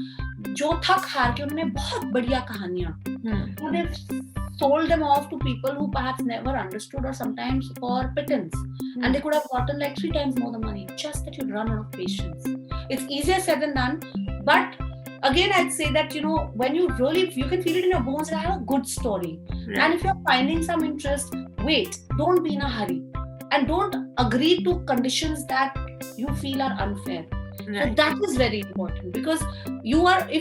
जो थक हार के उन्होंने बहुत बढ़िया कहानियां, they've sold them off to people who perhaps never understood, or sometimes for pittance, and they could have gotten like 3 times more the money, just that you run out of patience. It's easier said than done, but again I'd say that when you can feel it in your bones that I have a good story, and if you're finding some interest, wait, don't be in a hurry, and don't agree to conditions that you feel are unfair. So that is very important, because what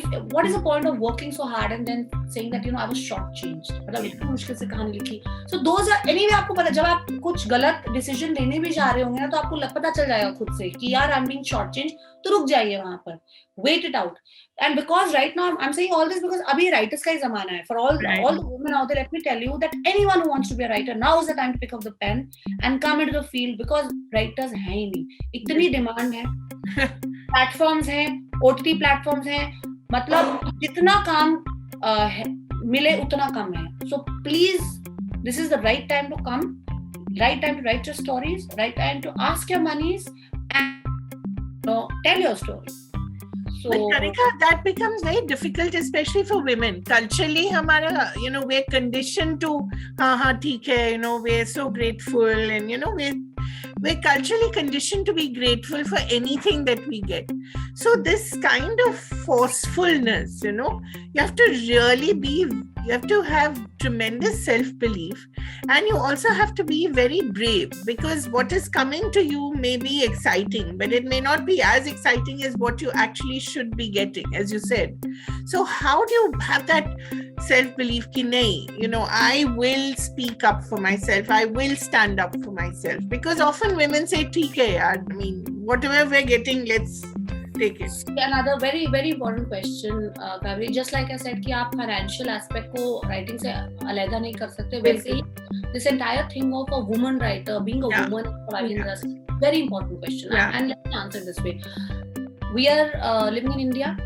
is the point of working so hard and then saying that I was shortchanged, मतलब इतनी मुश्किल से कहानी लिखी. So those are anyway, आपको पता, जब आप कुछ गलत डिसीजन लेने भी जा रहे होंगे ना, तो आपको पता चल जाएगा खुद से कि यार I'm being shortchanged, तो रुक जाइए वहां पर, wait it out. And because right now I'm saying all this because अभी writers का ही जमाना है. For all the women out there, let me tell you that anyone who wants to be a writer, now is the time to pick up the pen and come into the field, because writers हैं ही नहीं, इतनी demand है, platforms हैं, OTT platforms हैं, मतलब जितना काम मिले उतना कम है. So please, this is the right time to come, right time to write your stories, right time to ask your monies and tell your story. So, but Kanika, that becomes very difficult, especially for women. Culturally, हमारा, we're conditioned to, हाँ ठीक है, we're so grateful, and we're culturally conditioned to be grateful for anything that we get. So this kind of forcefulness, you have to really you have to have tremendous self-belief, and you also have to be very brave, because what is coming to you may be exciting, but it may not be as exciting as what you actually should be getting, as you said. So how do you have that self-belief ki nahi, I will speak up for myself, I will stand up for myself? Because often women say, theek hai yaar, I mean, whatever we're getting, let's take it. Another very, very important question, Kaveri, just like I said कि आप financial aspect को writing से अलग नहीं कर सकते, वैसे ही this entire thing of a woman writer, being a woman surviving this, very important question. And let me answer this way. We are living in India.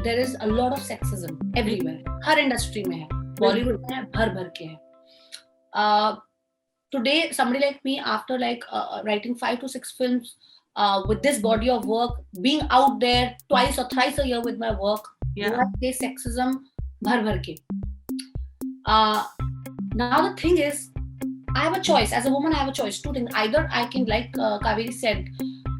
there is a lot of sexism everywhere. Her industry में है, Bollywood में है, भर के है. Today, somebody like me, after writing 5 to 6 films, with this body of work, being out there twice or thrice a year with my work, you have to face sexism भर के. Now the thing is, I have a choice. As a woman, I have a choice. Two things. Either I can, like Kaveri said,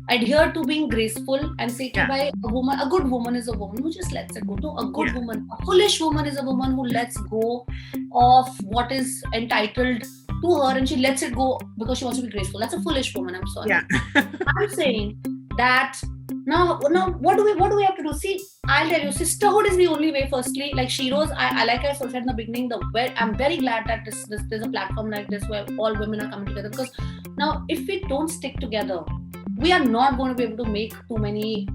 adhere to being graceful and say, a good woman is a woman who just lets it go. No, a good woman, a foolish woman is a woman who lets go of what is entitled to her and she lets it go because she wants to be graceful. That's a foolish woman. I'm sorry. I'm saying that now what do we have to do? See, I'll tell you, sisterhood is the only way. Firstly, like Shiro's, I like I said in the beginning, I'm very glad that there's a platform like this where all women are coming together, because now if we don't stick together, we are not going to be able to make too many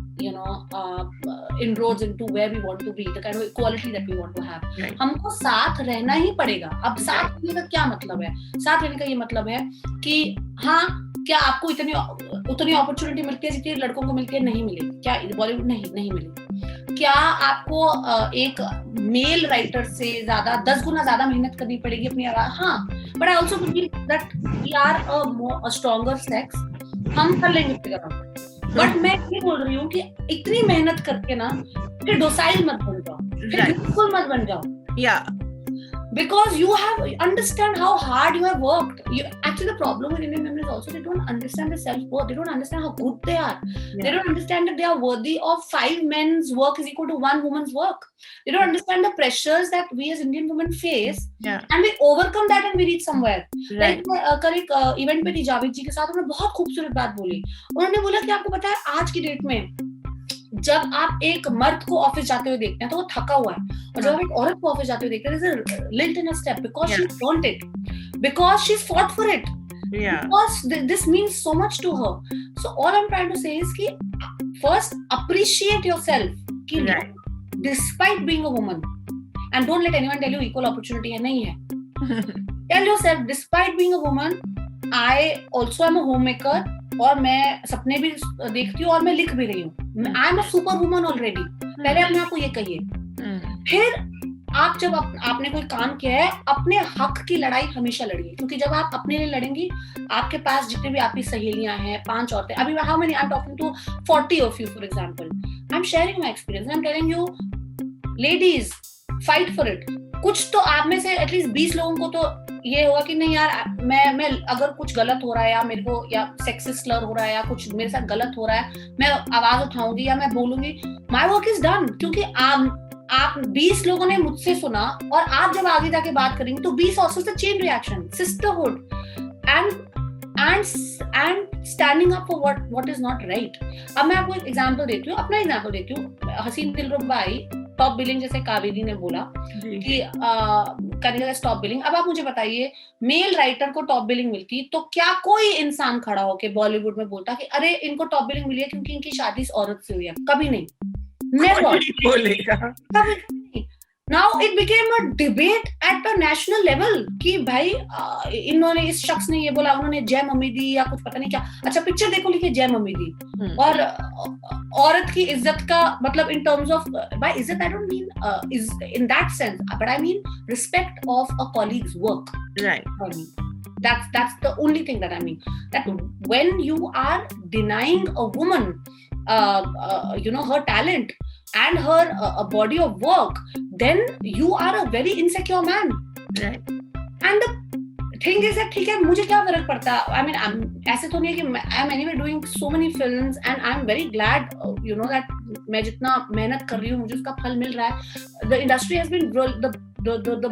inroads into where we want to be, the kind of equality that we want to have. हमको साथ रहना ही पड़ेगा. अब साथ रहने का क्या मतलब है? साथ रहने का ये मतलब है कि हाँ, क्या आपको उतनी अपॉर्चुनिटी मिलती है जितनी लड़कों को मिलती है? नहीं मिलेगी. क्या बॉलीवुड नहीं मिलेगी? क्या आपको एक मेल राइटर से ज्यादा 10 गुना ज्यादा मेहनत करनी पड़ेगी अपनी आवाज? हाँ, but I also believe that we are a stronger sex. हम कर लेंगे फिगर आउट. बट मैं ये बोल रही हूँ कि इतनी मेहनत करके ना फिर डोसाइल मत बन जाओ, फिर बिल्कुल मत बन जाओ. Because you have understand how hard you have worked. Actually, the problem with Indian women is also they don't understand the self-worth. They don't understand how good they are. They don't understand that they are worthy of 5 men's work is equal to 1 woman's work. They don't understand the pressures that we as Indian women face, and we overcome that and we reach somewhere. Like कल एक event पे थी जावेद जी के साथ, उन्होंने बहुत खूबसूरत बात बोली. उन्होंने बोला कि आपको पता है आज की डेट में जब आप एक मर्द को ऑफिस जाते हुए देखते हैं तो वो थका हुआ है, और जब आप एक औरत को ऑफिस जाते हुए देखते हैं, there's a lilt in her step because she earned it, because she's fought for it, because this means so much to her. So all I'm trying to say is कि first appreciate yourself, कि despite being a woman, and don't let anyone tell you equal opportunity है, नहीं है. Tell yourself, despite being a woman, I also am a homemaker, और मैं सपने भी देखती हूँ और मैं लिख भी रही हूँ. I am a super woman already. पहले अपने आप को ये कहिए. फिर आप जब आपने कोई काम किया है, अपने हक की लड़ाई हमेशा लड़िए, क्योंकि जब आप अपने लिए लड़ेंगी, आपके पास जितने भी आपकी सहेलियां हैं, 5 औरतें, अभी how many I am talking to 40 of you for example, I am sharing my experience, I am telling you ladies fight for it. कुछ तो आप में से एटलीस्ट 20 लोगों को तो ये होगा कि नहीं यार, मैं अगर कुछ गलत हो रहा है या मेरे को या सेक्सिस्ट स्लर हो रहा है या कुछ मेरे साथ गलत हो रहा है, मैं आवाज उठाऊंगी या मैं बोलूंगी, माय वर्क इज डन. क्योंकि आप 20 लोगों ने मुझसे सुना, और आप जब आगे जाके बात करेंगे तो 20 also the chain reaction, sisterhood and standing up for what is not right. अब मैं आपको एक एग्जांपल देती हूँ, अपना एग्जांपल देती हूँ. हसीन दिलरुबा आई, टॉप बिलिंग, जैसे कावेरी ने बोला कि कनिका टॉप बिलिंग. अब आप मुझे बताइए, मेल राइटर को टॉप बिलिंग मिलती तो क्या कोई इंसान खड़ा होके बॉलीवुड में बोलता कि अरे इनको टॉप बिलिंग मिली है क्योंकि इनकी शादी इस औरत से हुई है? कभी नहीं. Never. Now it became a debate at the national level कि भाई इन्होंने, इस शख्स ने ये बोला, उन्होंने जय मम्मी दी या कुछ पता नहीं क्या. अच्छा, पिक्चर देखो, लिखिए जय मम्मी दी. और औरत की इज्जत का मतलब in terms of by इज्जत I don't mean is in that sense, but I mean respect of a colleague's work. Right. That's the only thing that I mean. That when you are denying a woman her talent and her a body of work, then you are a very insecure man. Right. And the thing is that ठीक है, मुझे क्या फर्क पड़ता. I mean, ऐसे तो नहीं है कि I am anyway doing so many films and I am very glad that मैं जितना मेहनत कर रही हूँ मुझे उसका फल मिल रहा है. The industry has been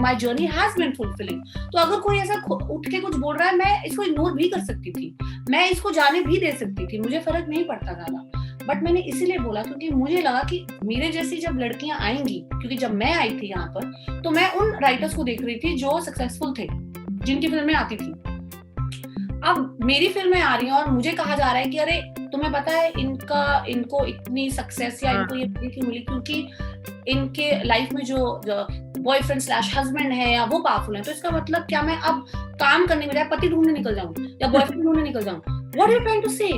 my journey has been fulfilling. तो अगर कोई ऐसा उठ के कुछ बोल रहा है, मैं इसको इग्नोर भी कर सकती थी, मैं इसको जाने भी दे सकती थी, मुझे फर्क नहीं पड़ता ज्यादा. बट मैंने इसीलिए बोला क्योंकि मुझे लगा कि मेरे जैसी जब लड़कियां आएंगी, क्योंकि जब मैं आई थी यहाँ पर तो मैं उन राइटर्स को देख रही थी जो सक्सेसफुल थे, जिनकी फिल्में आती थी. अब मेरी फिल्में आ रही हैं और मुझे कहा जा रहा है कि अरे तुम्हें पता है इनको इतनी सक्सेस या इनको ये क्यों मिली क्योंकि इनके लाइफ में जो बॉयफ्रेंड / हस्बैंड है या वो पावरफुल है. तो इसका मतलब क्या मैं अब काम करने के बजाय पति ढूंढने निकल जाऊं या बॉयफ्रेंड ढूंढने निकल जाऊं? What are you trying to say?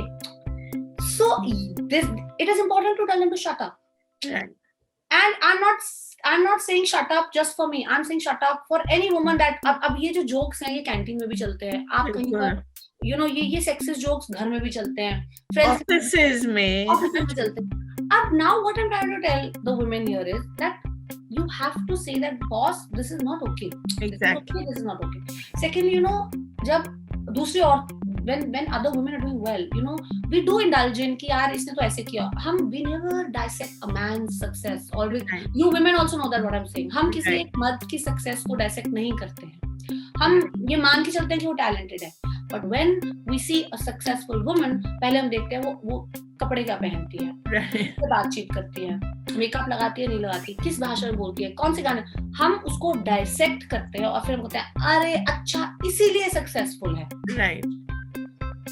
So it is important to tell them to shut up. Right. And I'm not saying shut up just for me. I'm saying shut up for any woman that अब ये जो jokes हैं ये canteen में भी चलते हैं, आप कहीं पर you know ये sexist jokes घर में भी चलते हैं, offices में चलते हैं. अब now what I'm trying to tell the women here is that you have to say that boss, this is not okay. Exactly. This is not okay. Second, you know, जब दूसरी और when other women are doing well, you know, we do indulge in कि यार इसने तो ऐसे किया. हम we never dissect a man's success. Always, you women also know that what I'm saying. हम किसी एक मर्द की success को dissect नहीं करते हैं. हम ये मान के चलते हैं कि वो talented है. But when we see a successful woman, पहले हम देखते हैं वो कपड़े क्या पहनती है, बातचीत करती है, मेकअप लगाती है नहीं लगाती, किस भाषा में बोलती है, कौन से गाने, हम उसको डायसेक्ट करते हैं और फिर हम कहते हैं अरे अच्छा इसीलिए सक्सेसफुल है. Right.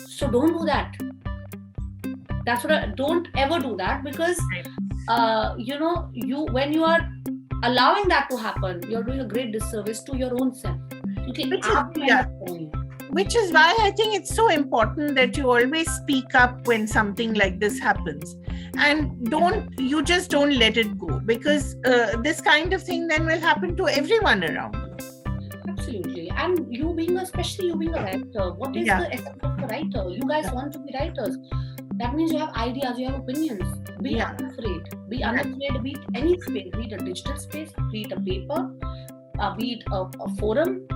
So don't do that. That's what don't ever do that, because you know, when you are allowing that to happen, you're doing a great disservice to your own self. Which is why I think it's so important that you always speak up when something like this happens, and you just don't let it go, because this kind of thing then will happen to everyone around you. Absolutely. And especially you being a writer, what is the essence of a writer? You guys want to be writers. That means you have ideas, you have opinions. Be unafraid. Be unafraid, be it any space, be it a digital space, be it a paper, be it a forum.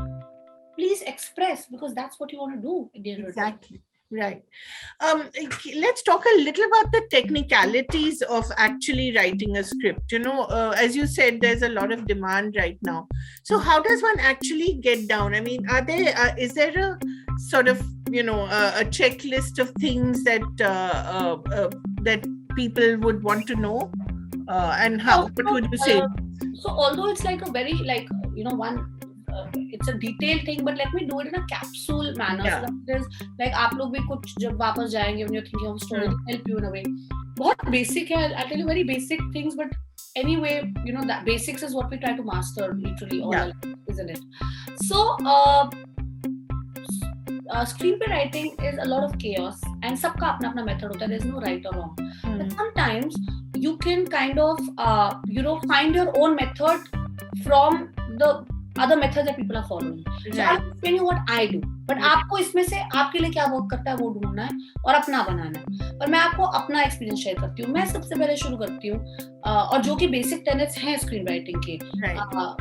Please express, because that's what you want to do. Exactly. Right. Let's talk a little about the technicalities of actually writing a script. You know, as you said, there's a lot of demand right now. So how does one actually get down? I mean, is there a sort of, you know, a checklist of things that that people would want to know? And what would you say? So although it's like a very, like, you know, it's a detailed thing, but let me do it in a capsule manner. So that it is like आप लोग भी कुछ जब वापस जाएंगे when you're thinking of a story, help you in a way. बहुत basic है. I'll tell you very basic things, but anyway, you know, that basics is what we try to master literally all our life, isn't it? So screenplay writing is a lot of chaos, and सबका अपना अपना method होता है. There's no right or wrong. But sometimes you can kind of you know, find your own method from the other methods that people are following. So I'll explain you what I do. But आपको इसमें से आपके लिए क्या work करता है वो ढूंढना है और अपना बनाना है. और मैं आपको अपना एक्सपीरियंस शेयर करती हूँ. मैं सबसे पहले शुरू करती हूँ और जो कि बेसिक टेनेट्स हैं स्क्रीन राइटिंग के.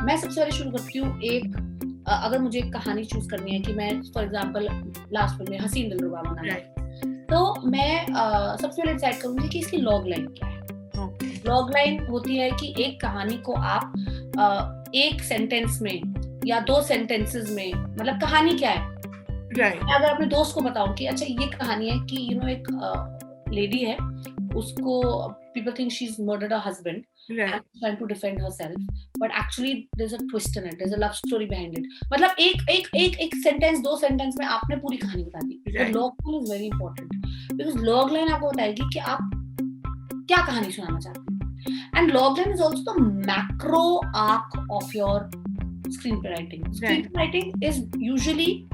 मैं सबसे पहले शुरू करती हूँ अगर मुझे एक कहानी चूज करनी है कि मैं फॉर एग्जांपल लास्ट फिल्म में हसीन दिलरुबा बनाना है, तो मैं सबसे पहले डिसाइड करूंगी कि इसकी लॉग लाइन क्या है. लॉग लाइन होती है कि एक कहानी को आप एक सेंटेंस में या 2 सेंटेंसेस में, मतलब कहानी क्या है. अगर अपने दोस्त को बताऊं कि अच्छा ये कहानी है कि यू नो एक लेडी है, उसको people think she's murdered her husband and trying to defend herself, but actually there's a twist in it, there's a love story behind it. मतलब एक सेंटेंस 2 सेंटेंस में आपने पूरी कहानी बता दी. तो log line is very important, because log line आपको बताएगी कि आप क्या कहानी सुनाना चाहते हैं. And logline is also the macro arc of your screenplay writing. Screenplay writing is usually,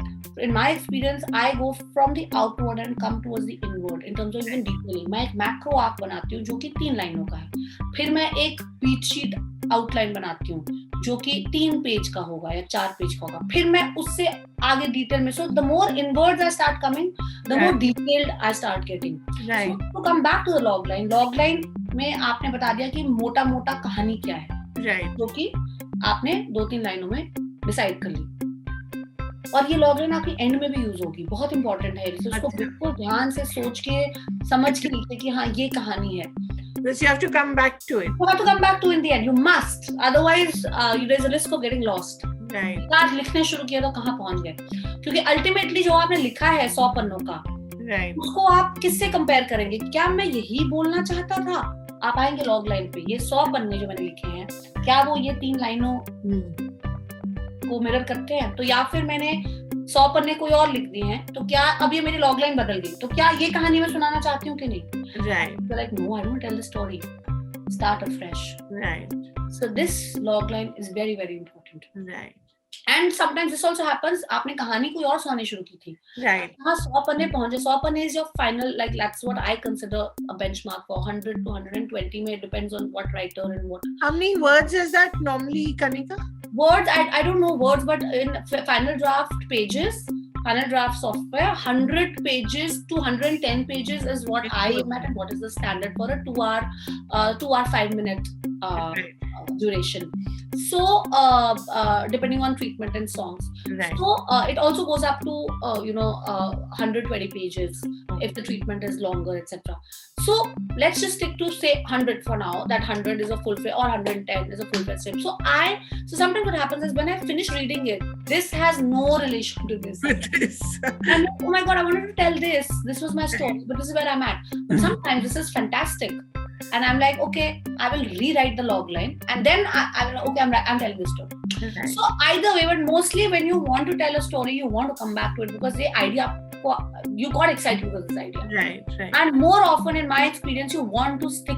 in my experience, I go from the outward and come towards the inward in terms of even detailing. मैं एक macro arc बनाती हूँ जो कि 3 लाइनों का है. फिर मैं एक beat sheet outline बनाती हूँ जो कि 3 पेज का होगा या 4 पेज का होगा. फिर मैं उससे आगे डिटेल में, so the more inwards I start coming, the more detailed I start getting. So to come back to the log line में आपने बता दिया कि मोटा मोटा कहानी क्या है, जो कि आपने 2-3 लाइनों में डिसाइड कर ली. और ये लॉग लाइन आपकी एंड में भी यूज होगी. बहुत इंपॉर्टेंट है, उसको बिल्कुल ध्यान से सोच के समझ के लिखिए कि हाँ ये कहानी है. Because you have to come back to it. You have to come back to it in the end. You must. Otherwise, there's a risk of getting lost. आप लिखने शुरू किया तो कहाँ पहुंच गए, क्योंकि अल्टीमेटली जो आपने लिखा है 100 पन्नों का, उसको आप किससे कंपेयर करेंगे. क्या मैं यही बोलना चाहता था? आप आएंगे लॉग लाइन पे, ये 100 पन्ने जो मैंने लिखे हैं, क्या वो ये 3 लाइनों को मिरर करते हैं? तो या फिर मैंने 100 पन्ने कोई और लिख दिए हैं, तो क्या अब ये मेरी लॉग लाइन बदल गई, तो क्या ये कहानी मैं सुनाना चाहती हूँ कि नहीं? So like, no, I don't tell the story. Start afresh. So this log line is very, very important. And sometimes this also happens, आपने कहानी कोई और सुनानी शुरू की थी, Right. हाँ 100 पन्ने पहुंचे, 100 पन्ने is your final, like that's what I consider a benchmark for 100 to 120 में, it depends on what writer and what. How many words is that normally, Kanika? Words, I don't know words, but in final draft pages, final draft software, 100 pages to 110 pages is what I am at, and what is the standard for a 2 hour 5 minute duration. So depending on treatment and songs. Right. So it also goes up to 120 pages if the treatment is longer, etc. So let's just stick to say 100 for now. That 100 is a full or 110 is a full script. So sometimes what happens is when I finish reading it, this has no relation to this. And oh my god, I wanted to tell this. This was my story, but this is where I'm at. But sometimes this is fantastic. And I'm like, okay, I will rewrite the log line, and then I will, okay, I'm telling this story. Right. So either way, but mostly when you want to tell a story, you want to come back to it because the idea, you got excited because of this idea. Right, right. And more often, in my experience, you want to stick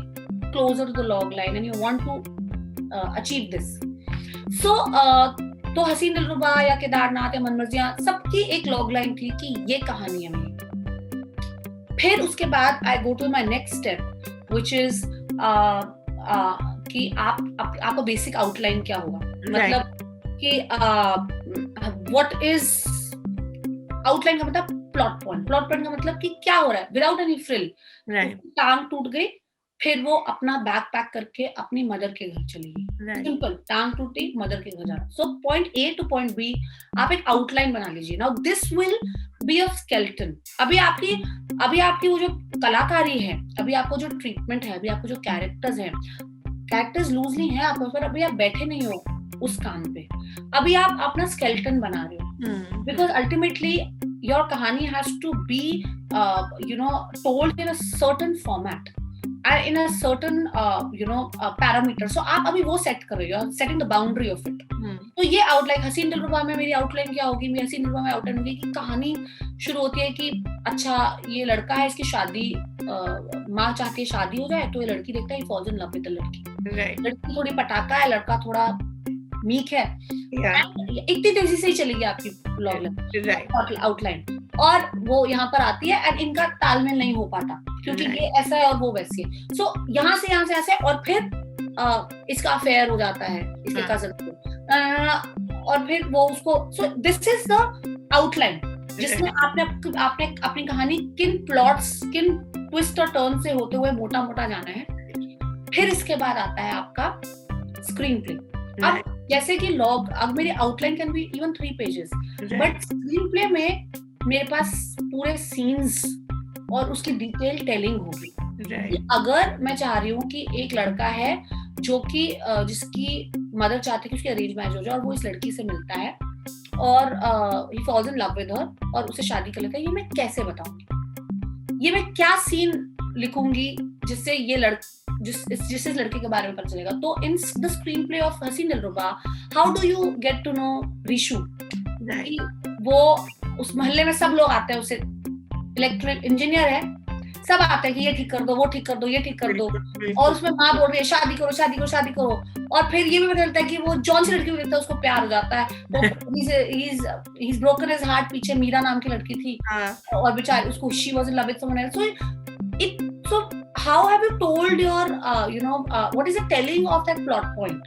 closer to the log line and you want to achieve this. So, तो हसीन दिलरुबा या केदारनाथ या मनमर्जियां सबकी एक log line थी कि ये कहानी है मेरी. फिर उसके बाद I go to my next step, which is कि आपका बेसिक आउटलाइन क्या होगा, मतलब कि what is आउटलाइन का मतलब प्लॉट पॉइंट का मतलब कि क्या हो रहा है विदाउट एनी फ्रिल. टांग टूट गई, फिर वो अपना बैग पैक करके अपनी मदर के घर चली गई. सिंपल, टांग टूटी, मदर के घर जाना. So point A to point B आप एक आउटलाइन बना लीजिए. Now this will be a skeleton. अभी आपकी वो जो कलाकारी है, अभी आपको जो ट्रीटमेंट है, अभी आपको जो कैरेक्टर्स हैं, कैरेक्टर्स लूजली हैं आपके ऊपर, अभी आप बैठे नहीं हो उस काम पे, अभी आप अपना स्केलेटन बना रहे हो. बिकॉज अल्टीमेटली योर कहानी has to be told in a certain format and in a certain parameter. So आप अभी वो सेट कर रहे हो, setting the boundary of it. तो ये आउटलाइन हसीन दिलरुबा में मेरी आउटलाइन क्या होगी? मेरी हसीन दिलरुबा में आउटलाइन होगी कि कहानी शुरू होती है कि अच्छा ये लड़का है, इसकी शादी, माँ चाहती है शादी हो जाए, तो ये लड़की देखता है he falls in love with the लड़की. लड़की थोड़ी पटाखा है, लड़का थोड़ा मीक है. इतनी तेजी से ही चलेगी आपकी लॉग आउटलाइन, और वो यहाँ पर आती है एंड इनका तालमेल नहीं हो पाता क्योंकि ये ऐसा है और वो वैसी है. सो यहाँ से ऐसे, और फिर इसका अफेयर हो जाता है इसके कजन को, और फिर वो उसको. So this is the outline जिसमें आपने अपनी कहानी किन प्लॉट्स, किन ट्विस्ट और टर्न से होते हुए मोटा जाना है. फिर इसके बाद आता है आपका स्क्रीन प्ले. अब जैसे कि लॉग, अब मेरी outline can be even 3 pages, but screen play में मेरे पास पूरे सीन्स और उसकी डिटेल टेलिंग होगी. अगर मैं चाह रही हूँ कि एक लड़का है जो कि जिसकी मदर चाहती है कि उसकी अरेंज मैरिज हो जाए, और वो इस लड़की से मिलता है और he falls in love with her और उसे शादी कर लेता है, ये मैं कैसे बताऊंगी? ये मैं क्या सीन लिखूंगी जिससे ये जिस लड़के के बारे में पता चलेगा? तो in the screenplay of Haseen Dillruba, how do you get to know Rishu? वो उस मोहल्ले में सब लोग आते हैं, उसे इलेक्ट्रिकल इंजीनियर है, सब आते हैं कि ये ठीक कर दो, वो ठीक कर दो, ये ठीक कर दो, और उसमें माँ बोल रही है शादी करो. और फिर ये भी पता चलता है कि वो जॉन सी लड़की को देखता है, उसको प्यार हो जाता है. he's broken his heart. पीछे मीरा नाम की लड़की थी और बेचारी उसको she was in love with someone else. So how have you told your what is the telling of that plot point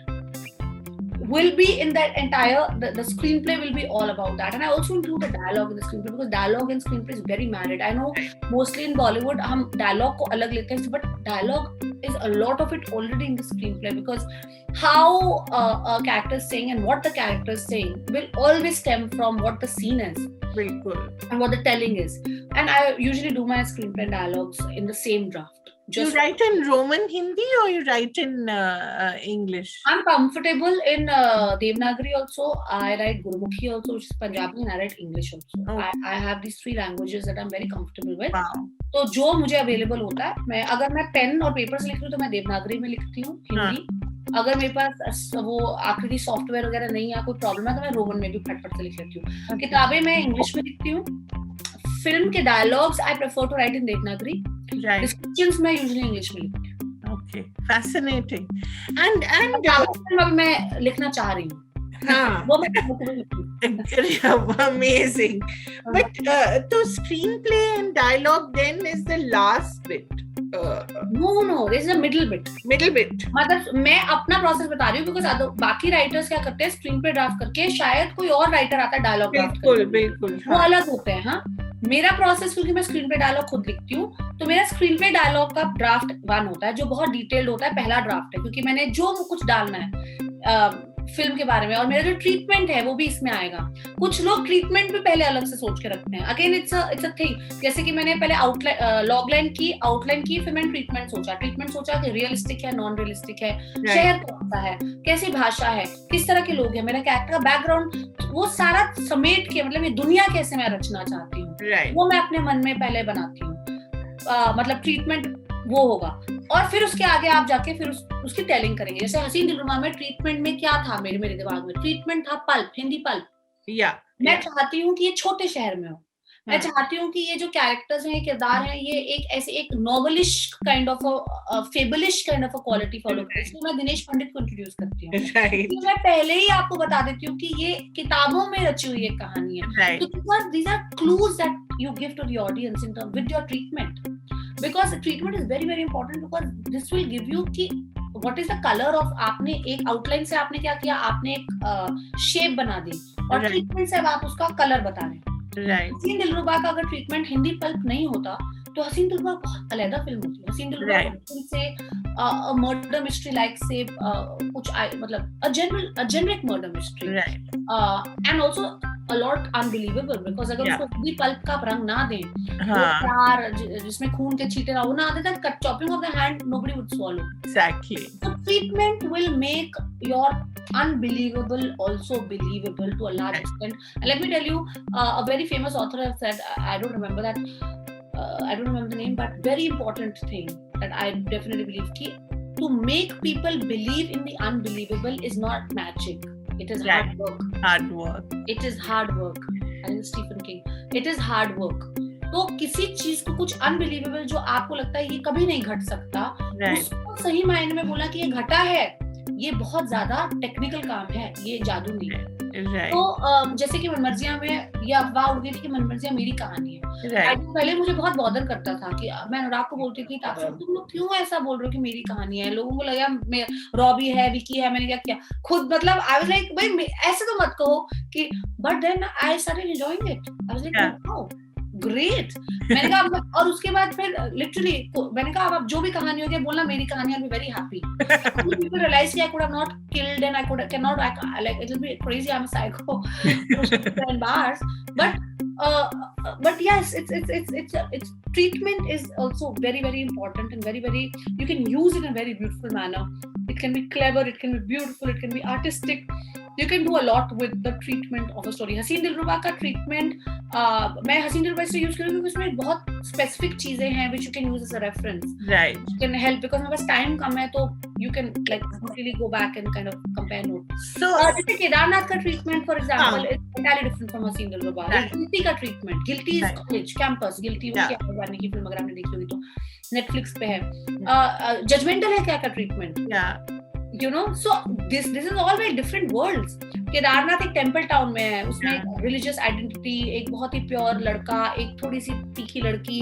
will be in that entire the screenplay will be all about that. And I also include the dialogue in the screenplay because dialogue in screenplay is very married. I know mostly in Bollywood हम dialogue को अलग लेते हैं, but dialogue is a lot of it already in the screenplay because how a character is saying and what the character is saying will always stem from what the scene is. Very cool. And what the telling is. And I usually do my screenplay dialogues in the same draft. You write in Roman Hindi or you write in English? I'm comfortable in Devanagari also. I write Gurmukhi also, which is Punjabi, and I write English also. Oh. I have these 3 languages that I'm very comfortable with. Wow. तो जो मुझे available होता है, अगर मैं pen और paper से लिख रही हूँ तो मैं देवनागरी में लिखती हूँ हिंदी. अगर मेरे पास वो आखिरी सॉफ्टवेयर वगैरह नहीं है, कोई प्रॉब्लम है, तो मैं रोमन में भी फटफट से लिख लेती हूँ. किताबें मैं इंग्लिश में लिखती हूँ. फिल्म के dialogues I prefer to write in Devanagari. Descriptions मैं यूजुअली इंग्लिश में लिखती हूँ. Okay, fascinating. And मैं लिखना चाह रही हूँ. हाँ, वो मैं amazing. But तो screenplay and dialogue then is the last bit. no, this is a middle bit. मतलब मैं अपना प्रोसेस बता रही हूँ, बिकॉज बाकी राइटर्स क्या करते हैं, स्क्रीन पे ड्राफ्ट करके शायद कोई और राइटर आता है डायलॉग ड्राफ्ट करके, बिल्कुल वो अलग होते हैं. हाँ, मेरा प्रोसेस, क्योंकि मैं स्क्रीन पे डायलॉग खुद लिखती हूँ, तो मेरा स्क्रीन पे डायलॉग का ड्राफ्ट 1 होता है जो बहुत डिटेल्ड होता है, पहला ड्राफ्ट है, क्योंकि मैंने जो कुछ डालना है फिल्म के बारे में, और मेरा जो ट्रीटमेंट है वो भी इसमें आएगा. कुछ लोग ट्रीटमेंट भी पहले अलग से सोच के रखते हैं. Again it's a thing. जैसे कि मैंने पहले आउटलाइन की, फिर मैंने ट्रीटमेंट सोचा कि रियलिस्टिक है, नॉन रियलिस्टिक है, शहर कौन सा है, कैसी भाषा है, किस तरह के लोग हैं, मेरा कैरेक्टर का बैकग्राउंड, वो सारा समेट के, मतलब ये दुनिया कैसे मैं रचना चाहती हूँ, वो मैं अपने मन में पहले बनाती हूँ. मतलब ट्रीटमेंट वो होगा, और फिर उसके आगे आप जाके फिर उसकी टेलिंग करेंगे. जैसे हसीन दिलरुबा में ट्रीटमेंट में क्या था, मेरे दिमाग में ट्रीटमेंट था पल्प, हिंदी पल्प. मैं चाहती हूँ कि ये छोटे शहर में हो. मैं चाहती हूँ कि ये जो कैरेक्टर्स हैं, किरदार हैं, ये एक novelish kind of fablish kind of quality follow करती है. इसलिए मैं दिनेश पंडित को इंट्रोड्यूस करती हूँ. मैं पहले ही आपको बता देती हूँ कि ये किताबों में रची हुई एक कहानी है. These are clues that you give to the audience in terms with your treatment, because treatment is very very important, because this will give you कि what is the color of, आपने एक आउटलाइन से आपने क्या किया, आपने एक shape बना दी, और ट्रीटमेंट से आप उसका कलर बता रहे हैं. हसीन दिलरुबा का अगर ट्रीटमेंट हिंदी पल्प नहीं होता तो हसीन दिलरुबा बहुत अलग फिल्म होती है. हसीन दिलरुबा से मर्डर मिस्ट्री लाइक से कुछ मतलब a generic murder mystery, and also a lot unbelievable, because अगर उसको हिंदी पल्प का रंग ना दें, प्यार जिसमें खून के छींटे ना वो ना दें, cut chopping of the hand nobody would swallow. Exactly. So treatment will make your unbelievable also believable to a large extent. And let me tell you, a very famous author has said, I don't remember that, I don't remember the name, but very important thing that I definitely believe ki, to make people believe in the unbelievable is not magic. It is hard work. It is hard work. And Stephen King. It is hard work. तो किसी चीज को कुछ unbelievable जो आपको लगता है ये कभी नहीं घट सकता, उसको सही मायने में बोला कि ये घटा है, ये बहुत ज्यादा टेक्निकल काम है, ये जादू नहीं है. तो जैसे कि मनमर्जियां में ये अफवाह उड़ गई थी कि मनमर्जियां मेरी कहानी है. पहले मुझे बहुत बॉदर करता था कि मैं अनुराग को बोलती थी, तुम लोग क्यों ऐसा बोल रहे हो कि मेरी कहानी है. लोगों को लगा रॉबी है, विकी है, मैंने क्या किया खुद, मतलब आई वाज लाइक भाई ऐसे तो मत कहो कि, but then I started enjoying it. I was like wow great. मैंने कहा, और उसके बाद फिर लिटरली मैंने कहा अब जो भी कहानी होगी बोलना मेरी कहानी, I am very happy. People realize that I could have not killed and I cannot like it will be crazy, I'm a psycho and bars, but yes, it's treatment is also very very important, and very very you can use it in a very beautiful manner. It can be clever, it can be beautiful, it can be artistic. You can do a lot with the treatment of a story. हसीन दिलरुबा का treatment मैं हसीन दिलरुबा से use करूँगी क्योंकि उसमें बहुत specific चीजें हैं which you can use as a reference. Right. You can help because मेरे पास time कम है, तो you can like really go back and kind of compare notes. So जैसे केदारनाथ का treatment for example is entirely different from हसीन दिलरुबा. Guilty का treatment, Guilty is college campus, Guilty वो क्या भगवान की फिल्म अगर आपने देखी होगी तो Netflix पे है. Judgmental है क्या का treatment. You know, so this is all very different worlds. Kedarnath एक टेम्पल टाउन में है, उसमें रिलीजियस आइडेंटिटी, एक बहुत ही प्योर लड़का, एक थोड़ी सी तीखी लड़की,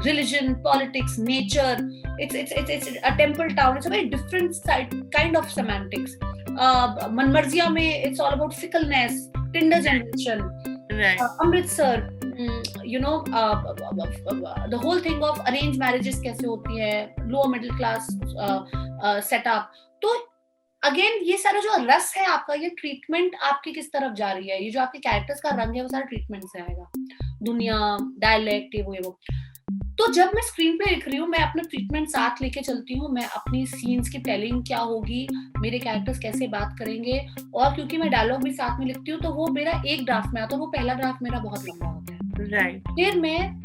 religion, politics, nature. It's a temple town. It's a very different kind of semantics. Manmarziyaan में it's all about fickleness, Tinder generation. Right. Amritsar, you know, the whole thing of arranged marriages कैसे होती है, lower middle class setup. तो again ये सारा जो रस है आपका, ये ट्रीटमेंट आपकी किस तरफ जा रही है, ये जो आपके कैरेक्टर्स का रंग है वो सारा ट्रीटमेंट से आएगा. दुनिया, डायलेक्ट, ये वो. तो जब मैं स्क्रीन पे लिख रही हूँ, मैं अपना ट्रीटमेंट साथ लेके चलती हूँ. मैं अपनी सीन्स की टेलिंग क्या होगी, मेरे कैरेक्टर्स कैसे बात करेंगे, और क्योंकि मैं डायलॉग भी साथ में लिखती हूँ तो वो मेरा एक ड्राफ्ट में आता है. वो पहला ड्राफ्ट मेरा बहुत लंबा होता है. राइट. फिर मैं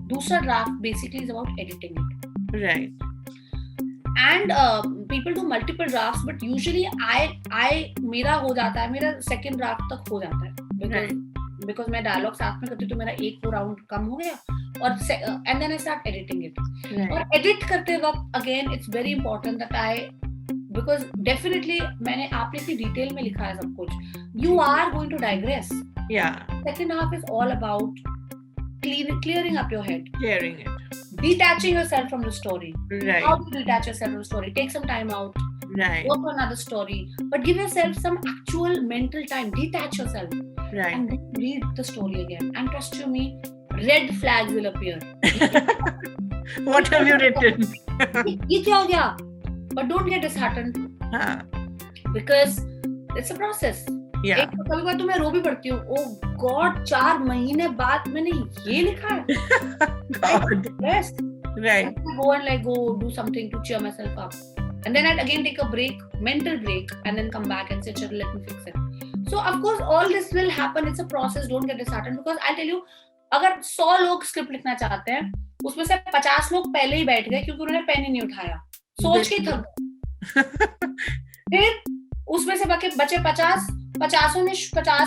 दूसरा draft basically is about editing it. Right. And people do multiple drafts, but usually I मेरा हो जाता है, मेरा second draft तक हो जाता है, because मैं dialogue साथ में करती हूँ तो मेरा एक राउंड कम हो गया, और and then I start editing it. और edit करते वक्त again it's very important that I because definitely मैंने आपने इतनी डिटेल में लिखा है सब कुछ. You are going to digress. Yeah. Second half is all about clearing up your head. Clearing it. Detaching yourself from the story. Right. How do you detach yourself from the story? Take some time out. Right. Go to another story. But give yourself some actual mental time. Detach yourself. Right. And then read the story again. And trust you me, red flags will appear. What have you written? ये क्या हो गया? But don't get disheartened. Huh. Because it's a process. Yeah. एक तो कभी बार तो मैं रो भी पड़ती हूँ. Oh God, 4 महीने बाद मैंने ये लिखा है. God. Yes. Right. I go and go do something to cheer myself up. And then I'd again take a break, mental break, and then come back and say, "Chalo, let me fix it." So of course, all this will happen. It's a process. Don't get disheartened because I'll tell you, अगर 100 लोग script लिखना चाहते हैं, उसमें से 50 लोग पहले ही बैठ गए क्योंकि उन्होंने पेन ही नहीं उठाया, सोच के थक गए. फिर उसमें से बचे 50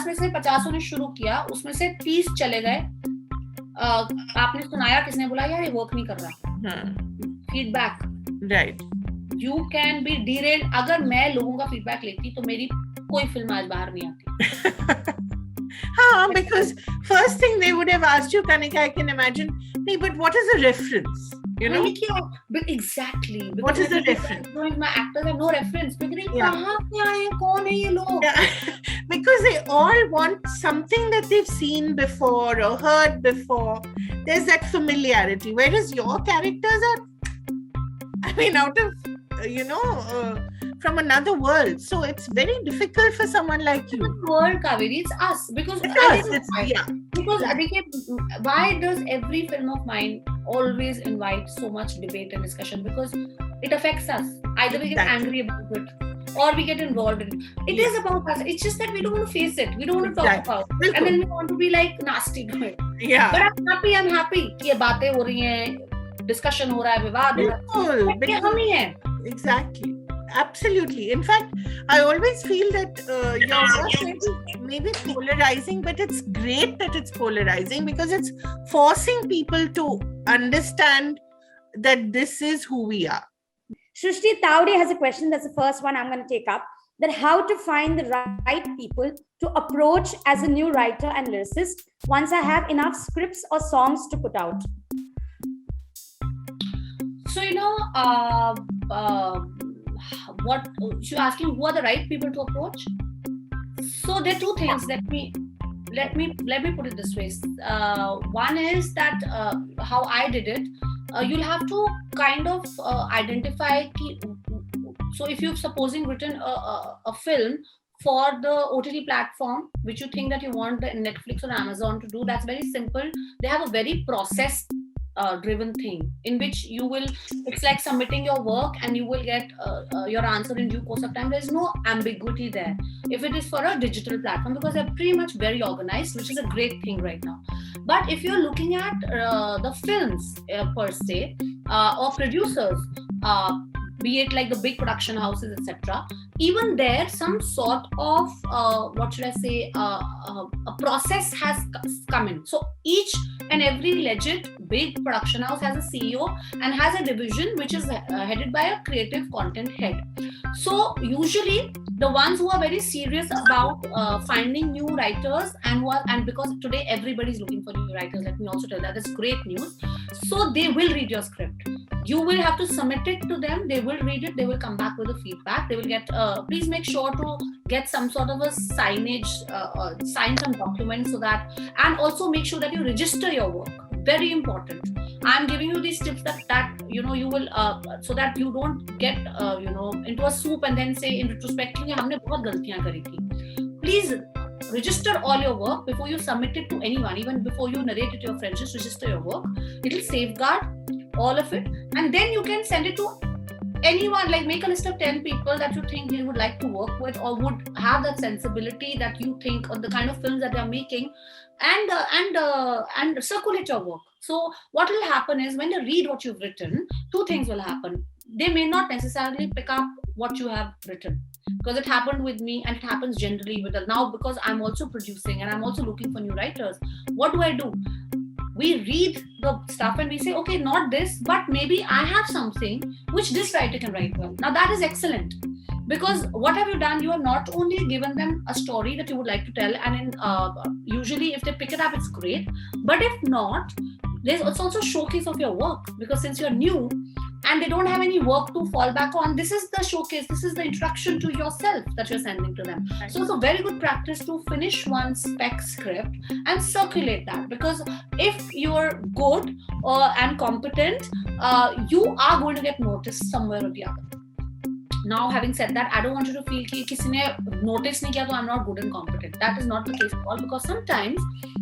में से 50 ने शुरू किया, उसमें से 30 चले गए. आपने सुनाया, किसने बोला यार ये वर्क नहीं कर रहा. Feedback. Right. You can be derailed. अगर मैं लोगों का फीडबैक लेती तो मेरी कोई फिल्म आज बाहर नहीं आती. Because first thing they would have asked you, Kanika, I can imagine, hey, but what is the reference? You know? But exactly. What is the reference? My actors have no reference. Because Yeah. कहाँ से आए हैं, कौन है ये लोग? Because they all want something that they've seen before or heard before. There's that familiarity. Whereas your characters are, I mean, out of, from another world. So it's very difficult for someone like you. World, Kaveri, it's us. Because why does every film of mine always invite so much debate and discussion? Because it affects us. Either we get angry about it or we get involved in it. It is about us. It's just that we don't want to face it. We don't want to talk about it. And then we want to be like nasty to it. Yeah. But I'm happy कि ये बातें हो रही हैं, discussion हो रहा है, विवाद हो रहा है. ये हम ही हैं. Exactly. Absolutely. In fact, I always feel that your work may be polarizing, but it's great that it's polarizing because it's forcing people to understand that this is who we are. Shrishti Taude has a question. That's the first one I'm going to take up. That how to find the right people to approach as a new writer and lyricist once I have enough scripts or songs to put out. So, what you're asking, who are the right people to approach? So there are two things. Let me put it this way. One is that how I did it. You'll have to kind of identify. So if you've supposing written a film for the OTT platform, which you think that you want the Netflix or Amazon to do, that's very simple. They have a very process driven thing in which it's like submitting your work and you will get your answer in due course of time. There's no ambiguity there if it is for a digital platform because they're pretty much very organized, which is a great thing right now. But if you're looking at the films per se or producers, be it like the big production houses, etc., even there some sort of a process has come in. So each and every legit big production house has a CEO and has a division which is headed by a creative content head. So usually the ones who are very serious about finding new writers and because today everybody's looking for new writers, let me also tell that's great news. So they will read your script. You will have to submit it to them. They will read it. They will come back with a feedback. They will get, please make sure to get some sort of a signage, sign some documents so that, and also make sure that you register your work. Very important. I'm giving you these tips that you will, so that you don't get, into a soup and then say in retrospect, humne bahut galtiyan kari thi. Please register all your work before you submit it to anyone. Even before you narrate it to your friends, just register your work. It will safeguard all of it, and then you can send it to anyone. Like make a list of 10 people that you think you would like to work with or would have that sensibility that you think of the kind of films that they are making, and circulate your work. So what will happen is when they read what you've written, two things will happen. They may not necessarily pick up what you have written, because it happened with me and it happens generally with us now, because I'm also producing and I'm also looking for new writers. What do? We read the stuff and we say, okay, not this, but maybe I have something which this writer can write well. Now that is excellent. Because what have you done? You have not only given them a story that you would like to tell, and usually if they pick it up, it's great. But if not, it's also a showcase of your work, because since you're new and they don't have any work to fall back on, this is the showcase, this is the introduction to yourself that you're sending to them. So it's a very good practice to finish one spec script and circulate that, because if you're good and competent, you are going to get noticed somewhere or the other. Now, having said that, I don't want you to feel कि किसी ने notice नहीं किया तो I'm not good and competent. That is not the case at all, because sometimes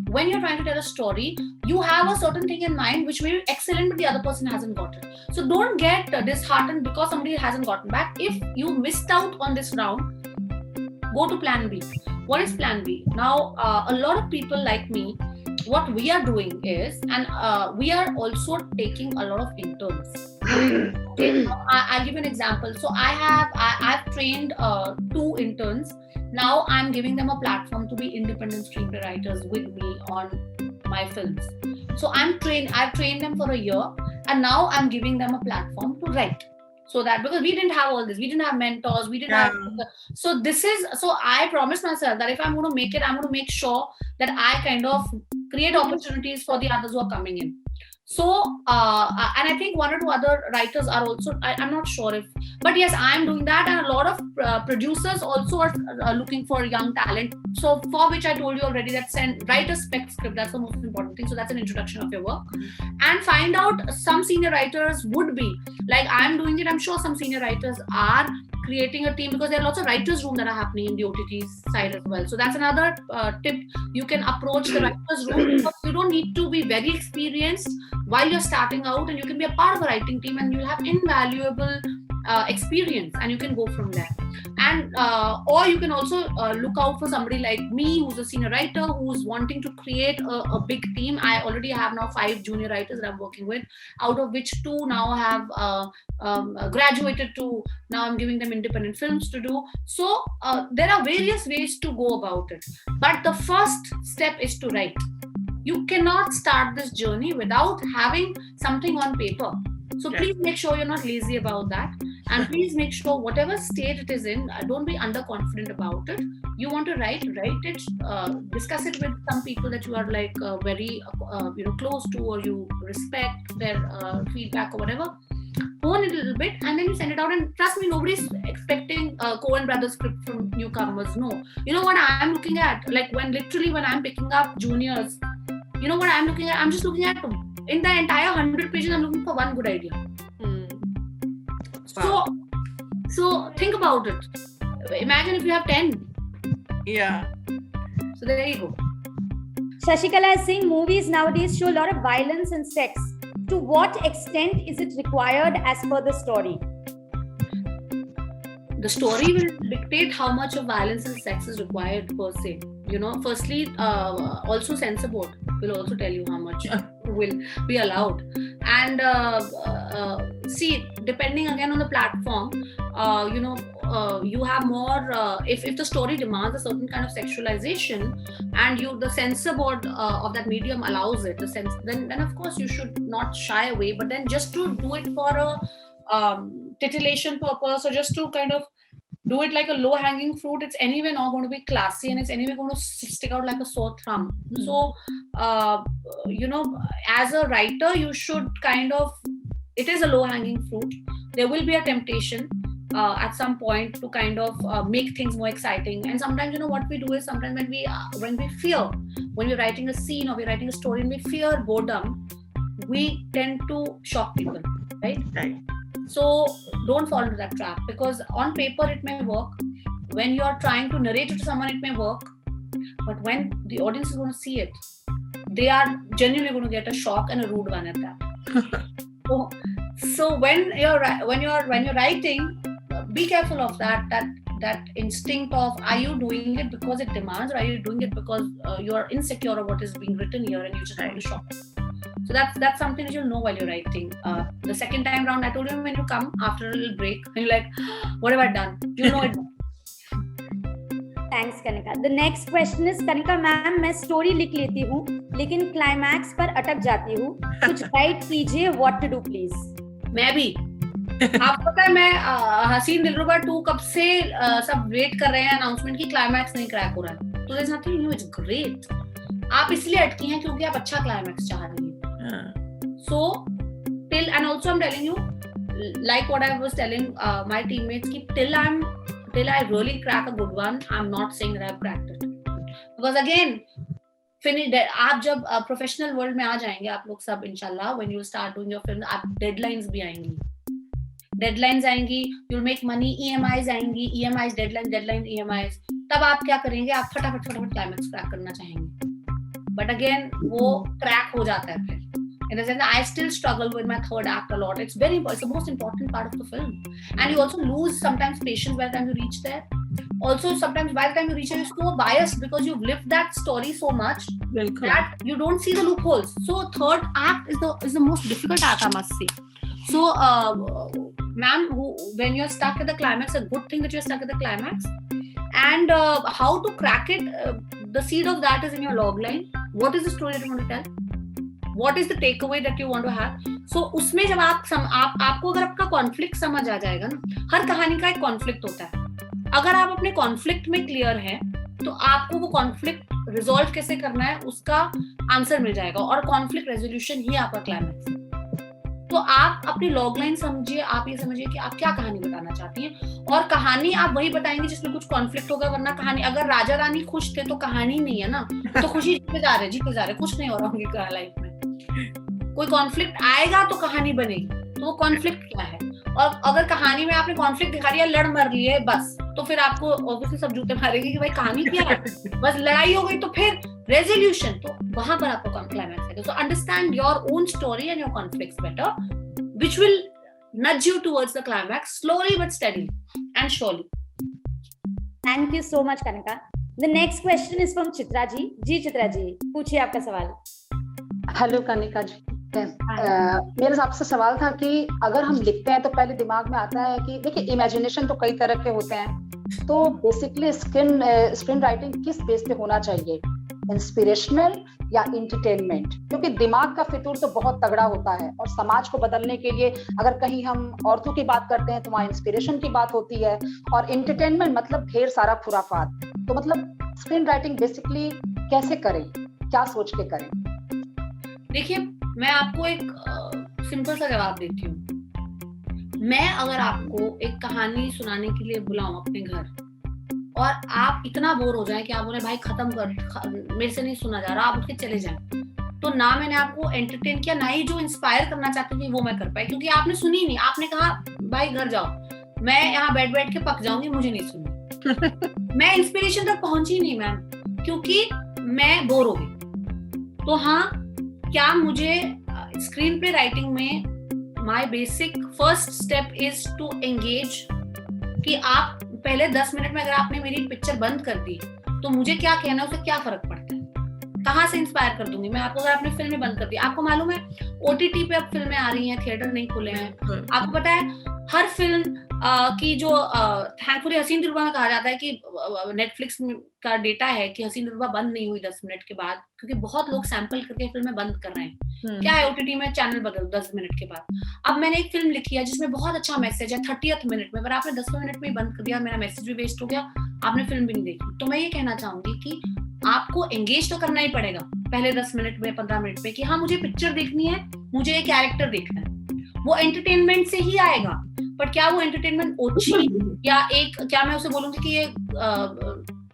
when you're trying to tell a story, you have a certain thing in mind which may be excellent, but the other person hasn't got it. So don't get disheartened because somebody hasn't gotten back. If you missed out on this round, go to plan B. What is plan B? Now, a lot of people like me, what we are doing is, and we are also taking a lot of interns. Okay, I'll give you an example. So I've trained 2 interns. Now I'm giving them a platform to be independent screenplay writers with me on my films. So I've trained them for a year, and now I'm giving them a platform to write. So that, because we didn't have all this, we didn't have mentors, we didn't have. So I promised myself that if I'm going to make it, I'm going to make sure that I kind of create opportunities for the others who are coming in. So, and I think 1 or 2 other writers are also, I'm not sure if, but yes, I'm doing that. And a lot of producers also are looking for young talent. So for which I told you already that write a spec script. That's the most important thing. So that's an introduction of your work. And find out, some senior writers would be, like I'm doing it, I'm sure some senior writers are creating a team, because there are lots of writers' room that are happening in the OTT side as well. So that's another tip. You can approach the writers' room, because you don't need to be very experienced while you're starting out, and you can be a part of a writing team, and you'll have invaluable experience, and you can go from there. And or you can also look out for somebody like me, who's a senior writer, who's wanting to create a big team. I already have now 5 junior writers that I'm working with, out of which 2 now have graduated to, now I'm giving them independent films to do. So there are various ways to go about it, but the first step is to write. You cannot start this journey without having something on paper. So please make sure you're not lazy about that, and please make sure whatever state it is in, don't be underconfident about it. You want to write it, discuss it with some people that you are like very close to, or you respect their feedback or whatever. Hone it a little bit, and then you send it out. And trust me, nobody's expecting Coen Brothers script from newcomers. No, you know what I'm looking at? Like when I'm picking up juniors, you know what I'm looking at? I'm just looking at, in the entire 100 pages, I'm looking for one good idea. Wow. So think about it. Imagine if you have 10. Yeah. So there you go. Shashikala is saying movies nowadays show a lot of violence and sex. To what extent is it required as per the story? The story will dictate how much of violence and sex is required per se. Firstly, also censor board will also tell you how much will be allowed. And see, depending again on the platform, you have more, if the story demands a certain kind of sexualization, and the censor board of that medium allows it, then of course you should not shy away. But then just to do it for a titillation purpose, or just to kind of do it like a low-hanging fruit, it's anyway not going to be classy, and it's anyway going to stick out like a sore thumb. So, as a writer, you should kind of, it is a low-hanging fruit. There will be a temptation at some point to kind of make things more exciting. And sometimes, what we do is, sometimes when we fear, when we're writing a scene or we're writing a story and we fear boredom, we tend to shock people, right? Right. So don't fall into that trap, because on paper it may work. When you're trying to narrate it to someone, it may work. But when the audience is going to see it, they are genuinely going to get a shock, and a rude one at that. So when you're writing, be careful of that instinct of, are you doing it because it demands, or are you doing it because you're insecure of what is being written here and you just want to shock? So that's something that you'll know while you're writing. The second time round, I told you, when you come after a little break and you're like, what have I done? You know it. Thanks, Kanika. The next question is, Kanika ma'am, मैं story लिख लेती हूँ, लेकिन climax पर अटक जाती हूँ. कुछ guide कीजिए, what to do, please. मैं भी. आपको पता है मैं हसीन दिलरुबा 2 कब से सब वेट कर रहे हैं अनाउंसमेंट की, क्लाइमैक्स नहीं क्रैक हो रहा है, तो there is nothing new, it's great. आप इसलिए अटकी हैं क्योंकि आप अच्छा क्लाइमैक्स चाह रही हैं. So till, and also I am telling you, like what I was telling my teammates, ki till I really crack a good one, I'm not saying that I've cracked it, because again आप जब professional world में आ जाएंगे आप लोग सब इंशाल्लाह, when you start doing your film, आप deadlines भी आएंगी, डेडलाइंस आएंगी, you'll make money, EMIs आएंगी, EMIs डेडलाइन EMIs, तब आप क्या करेंगे, आप फटाफट क्लाइमैक्स क्रैक करना चाहेंगे, बट अगेन वो क्रैक हो जाता है फिर. In the sense that I still struggle with my third act a lot. It's very important. It's the most important part of the film. And you also lose sometimes patience by the time you reach there. Also, sometimes by the time you reach there, you're so biased because you've lived that story so much that you don't see the loopholes. So, third act is the most difficult act, I must say. So, ma'am, when you're stuck at the climax, a good thing that you're stuck at the climax. And how to crack it, the seed of that is in your log line. What is the story that you want to tell? What is the takeaway that you want to have? So उसमें जब आपको अगर आपका conflict समझ आ जाएगा ना, हर कहानी का एक कॉन्फ्लिक्ट होता है, अगर आप अपने कॉन्फ्लिक्ट में क्लियर हैं तो आपको वो कॉन्फ्लिक्ट रिजॉल्व कैसे करना है उसका आंसर मिल जाएगा, और कॉन्फ्लिक्ट रेजोल्यूशन ही आपका क्लाइमैक्स है. तो आप अपनी लॉग लाइन समझिए, आप ये समझिए कि आप क्या कहानी बताना चाहती हैं, और कहानी आप वही बताएंगे जिसमें कुछ कॉन्फ्लिक्ट होगा, वरना कहानी, अगर राजा रानी खुश थे तो कहानी नहीं है ना, तो खुशी जीते जा रहे, कुछ नहीं हो रहा उनकी लाइफ में. कोई कॉन्फ्लिक्ट आएगा तो कहानी बनेगी, तो वो कॉन्फ्लिक्ट क्या है, और अगर कहानी में आपने कॉन्फ्लिक्ट दिखा दिया, लड़ मर लिए बस, तो फिर आपको ऑब्वियसली सब जूते मारेंगे कि भाई कहानी क्या है, बस लड़ाई हो गई, तो फिर रेजोल्यूशन, तो वहां पर आपको क्लाइमैक्स है. So understand your own story and your conflicts better, which will nudge you towards the climax slowly but steadily and surely. Thank you so much, Kanika. The next question is from Chitra ji. जी चित्रा जी, पूछिए आपका सवाल. Hello Kanika जी, मेरा आपसे सवाल था कि अगर हम लिखते हैं तो पहले दिमाग में आता है कि देखिए इमेजिनेशन तो कई तरह के होते हैं, तो बेसिकली स्क्रीन राइटिंग किस बेस पे होना चाहिए, इंस्पिरेशनल या इंटरटेनमेंट, क्योंकि दिमाग का फितूर तो बहुत तगड़ा होता है, और समाज को बदलने के लिए अगर कहीं हम औरतों की बात करते हैं तो वहाँ इंस्पिरेशन की बात होती है, और इंटरटेनमेंट मतलब ढेर सारा खुराफात. तो मतलब स्क्रीन राइटिंग बेसिकली कैसे करें, क्या सोच के करें? देखिए, मैं आपको एक सिंपल सा जवाब देती हूँ. मैं अगर आपको एक कहानी सुनाने के लिए बुलाऊं अपने घर, और आप इतना बोर हो जाए कि आप बोले भाई खत्म कर, मेरे से नहीं सुना जा रहा, आप उठ के चले जाएं, तो ना मैंने आपको एंटरटेन किया, ना ही जो इंस्पायर करना चाहती थी वो मैं कर पाई, क्योंकि आपने सुनी नहीं. आपने कहा भाई घर जाओ, मैं यहाँ बैठ के पक जाऊंगी, मुझे नहीं सुनी. मैं इंस्पिरेशन तक पहुंची नहीं मैम, क्योंकि मैं बोर हो गई. तो हाँ, क्या मुझे स्क्रीन प्ले राइटिंग में my basic first step is to engage, कि आप पहले 10 मिनट में अगर आपने मेरी पिक्चर बंद कर दी तो मुझे क्या कहना है, उससे क्या फर्क पड़ता है, कहाँ से इंस्पायर कर दूंगी मैं आपको. अगर आपने फिल्में बंद कर दी, आपको मालूम है OTT पे अब फिल्में आ रही हैं, थिएटर नहीं खुले हैं. आपको पता है हर फिल्म की जो थैंकफुली हसीन दिलरुबा में कहा जाता है कि नेटफ्लिक्स का डेटा है कि हसीन दिलरुबा बंद नहीं हुई 10 मिनट के बाद, क्योंकि बहुत लोग सैंपल करके फिल्में बंद कर रहे हैं. क्या है, OTT में चैनल बदल 10 मिनट के बाद. अब मैंने एक फिल्म लिखी है जिसमें बहुत अच्छा मैसेज है 30th मिनट में, पर आपने 10वें मिनट में ही बंद कर दिया, मेरा मैसेज भी वेस्ट हो गया, आपने फिल्म भी नहीं देखी. तो मैं ये कहना चाहूंगी कि आपको एंगेज तो करना ही पड़ेगा पहले 10 मिनट में, 15 मिनट में, कि हाँ मुझे पिक्चर देखनी है, मुझे एक कैरेक्टर देखना है. वो एंटरटेनमेंट से ही आएगा, पर क्या वो एंटरटेनमेंट ओछी या एक, क्या मैं उसे बोलूंगी कि ये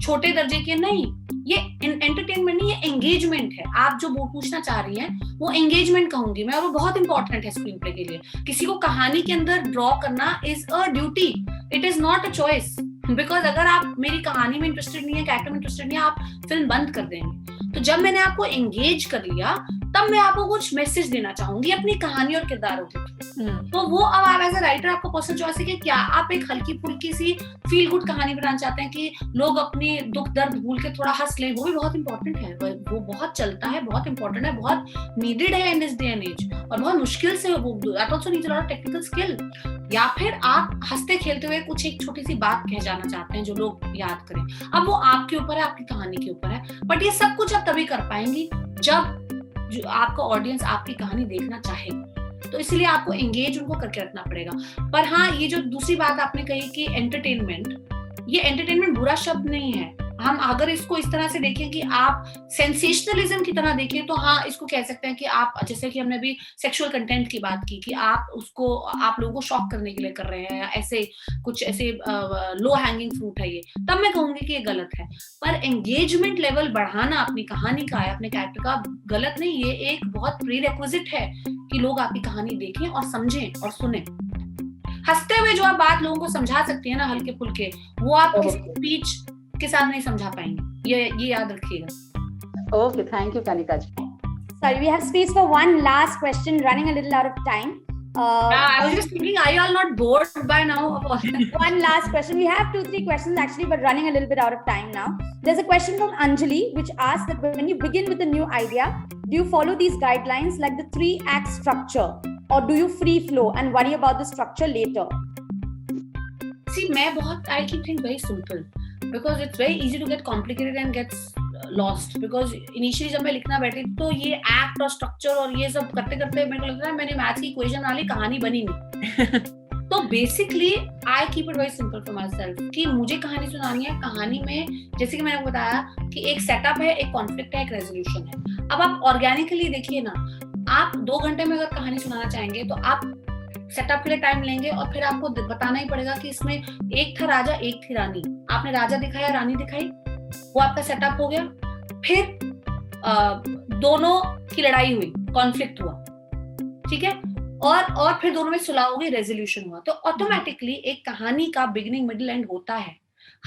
छोटे दर्जे के, नहीं, ये एंटरटेनमेंट नहीं, ये एंगेजमेंट है. आप जो वो पूछना चाह रही हैं वो एंगेजमेंट कहूंगी मैं, और वो बहुत इंपॉर्टेंट है स्क्रीन प्ले के लिए. किसी को कहानी के अंदर ड्रॉ करना is a duty, it is not a choice, because अगर आप मेरी कहानी में इंटरेस्टेड नहीं है, कैरेक्टर में इंटरेस्टेड नहीं है, आप फिल्म बंद कर देंगे. तो जब मैंने आपको एंगेज कर लिया, तब मैं आपको कुछ मैसेज देना चाहूंगी अपनी कहानी और किरदारों के थ्रू. तो वो अब आप एज अ राइटर, आपको पर्सनल चॉइस है कि क्या आप एक हल्की फुल्की सी फील गुड कहानी बनाना चाहते हैं कि लोग अपनी दुख दर्द भूल के थोड़ा हंस लें, वो भी बहुत इंपॉर्टेंट है, वो बहुत चलता है, बहुत इंपॉर्टेंट है, बहुत नीडेड है in this day and age, और बहुत मुश्किल से वो that also needs a lot of technical skill. या फिर आप हंसते खेलते हुए कुछ एक छोटी सी बात कह जाना चाहते हैं जो लोग याद करें. अब वो आपके ऊपर है, आपकी कहानी के ऊपर है, बट ये सब कुछ आप तभी कर पाएंगी जब जो आपका ऑडियंस आपकी कहानी देखना चाहेगा. तो इसलिए आपको एंगेज उनको करके रखना पड़ेगा। पर हाँ, ये जो दूसरी बात आपने कही कि एंटरटेनमेंट, ये एंटरटेनमेंट बुरा शब्द नहीं है। हम अगर इसको इस तरह से देखें कि आप सेंसेशनलिज्म की तरह देखें तो हाँ, इसको कह सकते हैं कि आप, जैसे कि हमने अभी सेक्सुअल कंटेंट की बात की कि आप उसको, आप लोगों को शॉक करने के लिए कर रहे हैं, या ऐसे कुछ ऐसे लो हैंगिंग फ्रूट है ये, तब मैं कहूंगी कि ये गलत है। पर एंगेजमेंट लेवल बढ़ाना अपनी कहानी का है, अपने कैरेक्टर का, गलत नहीं। ये एक बहुत प्रीरेक्विजिट है कि लोग आपकी कहानी देखें और समझें और सुने। हंसते हुए जो आप बात लोगों को समझा सकती है ना, हल्के फुल्के, वो आप किसी स्पीच के साथ नहीं समझा पाएंगे, ये याद रखिएगा। Okay, thank you, Kanika ji. Sorry, we have space for one last question, running a little out of time. I was just thinking, are you all not bored by now? One last question. We have 2-3 questions actually, but running a little bit out of time now. There's a question from Anjali which asks that when you begin with a new idea, do you follow these guidelines like the 3-act structure, or do you free flow and worry about the structure later? See, I keep things very simple because it's very easy to get complicated and gets lost. Because initially जब मैं लिखना बैठी तो ये act और structure और ये सब करते करते मेरे को लगता है मैंने मैथ्स की इक्वेशन वाली कहानी बनी नहीं। तो basically I keep it very simple for my self कि मुझे कहानी सुनानी है। कहानी में जैसे कि मैंने आपको बताया कि एक सेटअप है, एक कॉन्फ्लिक्ट है, एक रेजोल्यूशन है। अब आप ऑर्गेनिकली देखिए ना, आप 2 घंटे में अगर कहानी सुनाना चाहेंगे तो आप सेटअप के लिए टाइम लेंगे और फिर आपको बताना ही पड़ेगा कि इसमें एक था राजा, एक थी रानी। आपने राजा दिखाया, रानी दिखाई, वो आपका सेटअप हो गया। फिर दोनों की लड़ाई हुई, कॉन्फ्लिक्ट हुआ, ठीक है, और फिर दोनों में सुलह हो गई, रेजोल्यूशन हुआ। तो ऑटोमेटिकली एक कहानी का बिगिनिंग मिडिल एंड होता है।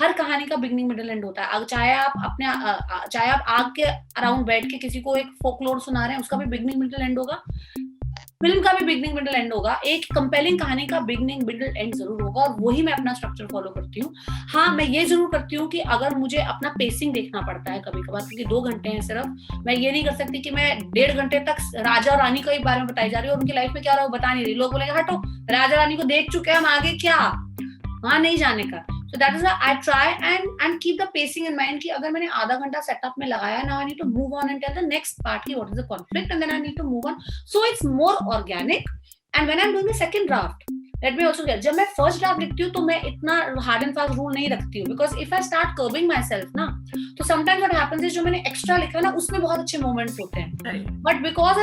हर कहानी का बिगिनिंग मिडिल एंड होता है। चाहे आप आग के अराउंड बैठ के किसी को एक फोकलोर सुना रहे हैं, उसका भी बिगिनिंग मिडिल एंड होगा। फिल्म का भी बिगिनिंग मिडिल एंड होगा। एक कंपेलिंग कहानी का बिगिनिंग मिडिल एंड जरूर होगा, और वही मैं अपना स्ट्रक्चर फॉलो करती हूँ। हाँ, मैं ये जरूर करती हूँ कि अगर मुझे अपना पेसिंग देखना पड़ता है कभी कभार, क्योंकि 2 घंटे हैं सिर्फ, मैं ये नहीं कर सकती कि मैं 1.5 घंटे तक राजा और रानी के बारे में बताई जा रही हूँ और उनकी लाइफ में क्या रहा है बता नहीं रही। लोग बोलेंगे हटो, राजा रानी को देख चुके हैं हम, आगे क्या, वहां नहीं जाने का। So that is why I try and keep the pacing in mind कि अगर मैंने आधा घंटा सेटअप में लगाया, now I need to move on and tell the next part कि what is the conflict, and then I need to move on. So it's more organic. And when I'm doing the second draft, let me also get, जब मैं first draft लिखती हूँ तो मैं इतना hard and fast rule नहीं रखती हूँ, because if I start curbing myself ना, तो sometimes what happens is जो मैंने extra लिखा ना उसमें बहुत अच्छे moments होते हैं, but because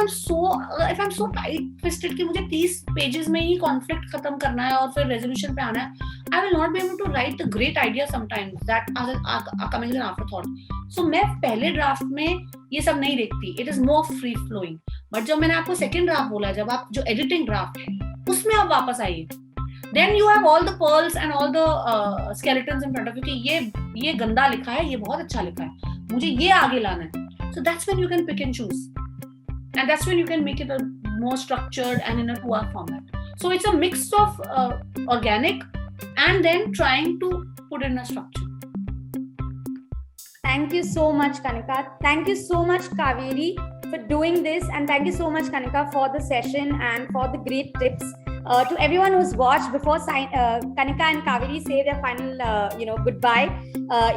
if I'm so tight fisted कि मुझे 30 pages में ही conflict खत्म करना है और फिर resolution पे आना है, I will not be able to write the great idea sometimes that are coming as an afterthought. So मैं पहले draft में ये सब नहीं देखती, it is more free flowing. But जब मैंने आपको second draft बोला, जब आप जो editing draft है उसमें आप वापस आइए, then you have all the pearls and all the skeletons in front of you कि ये गंदा लिखा है, ये बहुत अच्छा लिखा है, मुझे ये आगे लाना है. So that's when you can pick and choose, and that's when you can make it a more structured and in a 2-hour format. So it's a mix of organic and then trying to put in a structure. Thank you so much, Kanika. Thank you so much, Kaveri, for doing this, and thank you so much, Kanika, for the session and for the great tips. To everyone who's watched, before Kanika and Kaveri say their final, goodbye.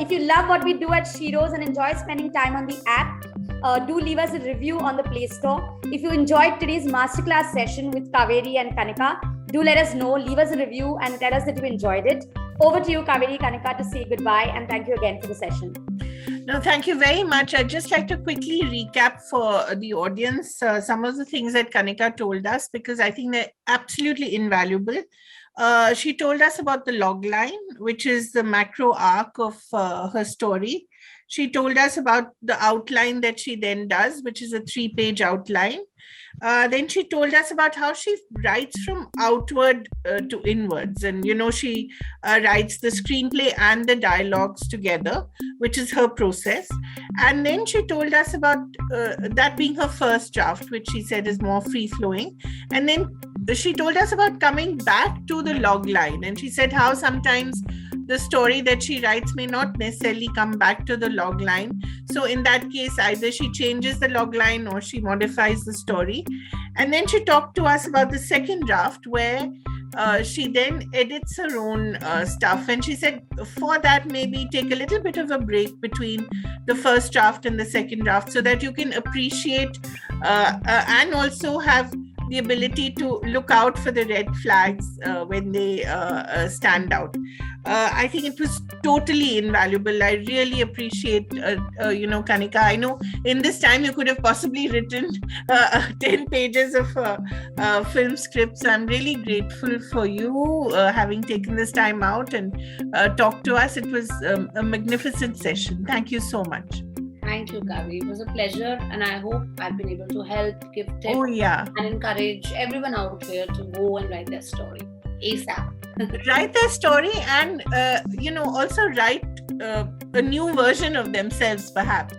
If you love what we do at Sheroes and enjoy spending time on the app, do leave us a review on the Play Store. If you enjoyed today's masterclass session with Kaveri and Kanika, do let us know, leave us a review and tell us that you enjoyed it. Over to you, Kaveri, Kanika, to say goodbye, and thank you again for the session. No, thank you very much. I'd just like to quickly recap for the audience some of the things that Kanika told us, because I think they're absolutely invaluable. She told us about the log line, which is the macro arc of her story. She told us about the outline that she then does, which is a 3-page outline. Then she told us about how she writes from outward to inwards. And, she writes the screenplay and the dialogues together, which is her process. And then she told us about that being her first draft, which she said is more free-flowing. And then she told us about coming back to the log line. And she said how sometimes the story that she writes may not necessarily come back to the log line. So in that case, either she changes the log line or she modifies the story. And then she talked to us about the second draft, where she then edits her own stuff. And she said for that, maybe take a little bit of a break between the first draft and the second draft, so that you can appreciate and also have the ability to look out for the red flags when they stand out. I think it was totally invaluable. I really appreciate, Kanika. I know in this time you could have possibly written 10 pages of film scripts. I'm really grateful for you having taken this time out and talked to us. It was a magnificent session. Thank you so much. Thank you, Kavi. It was a pleasure, and I hope I've been able to help, give tips, and encourage everyone out here to go and write their story ASAP. Write their story, and also write a new version of themselves, perhaps.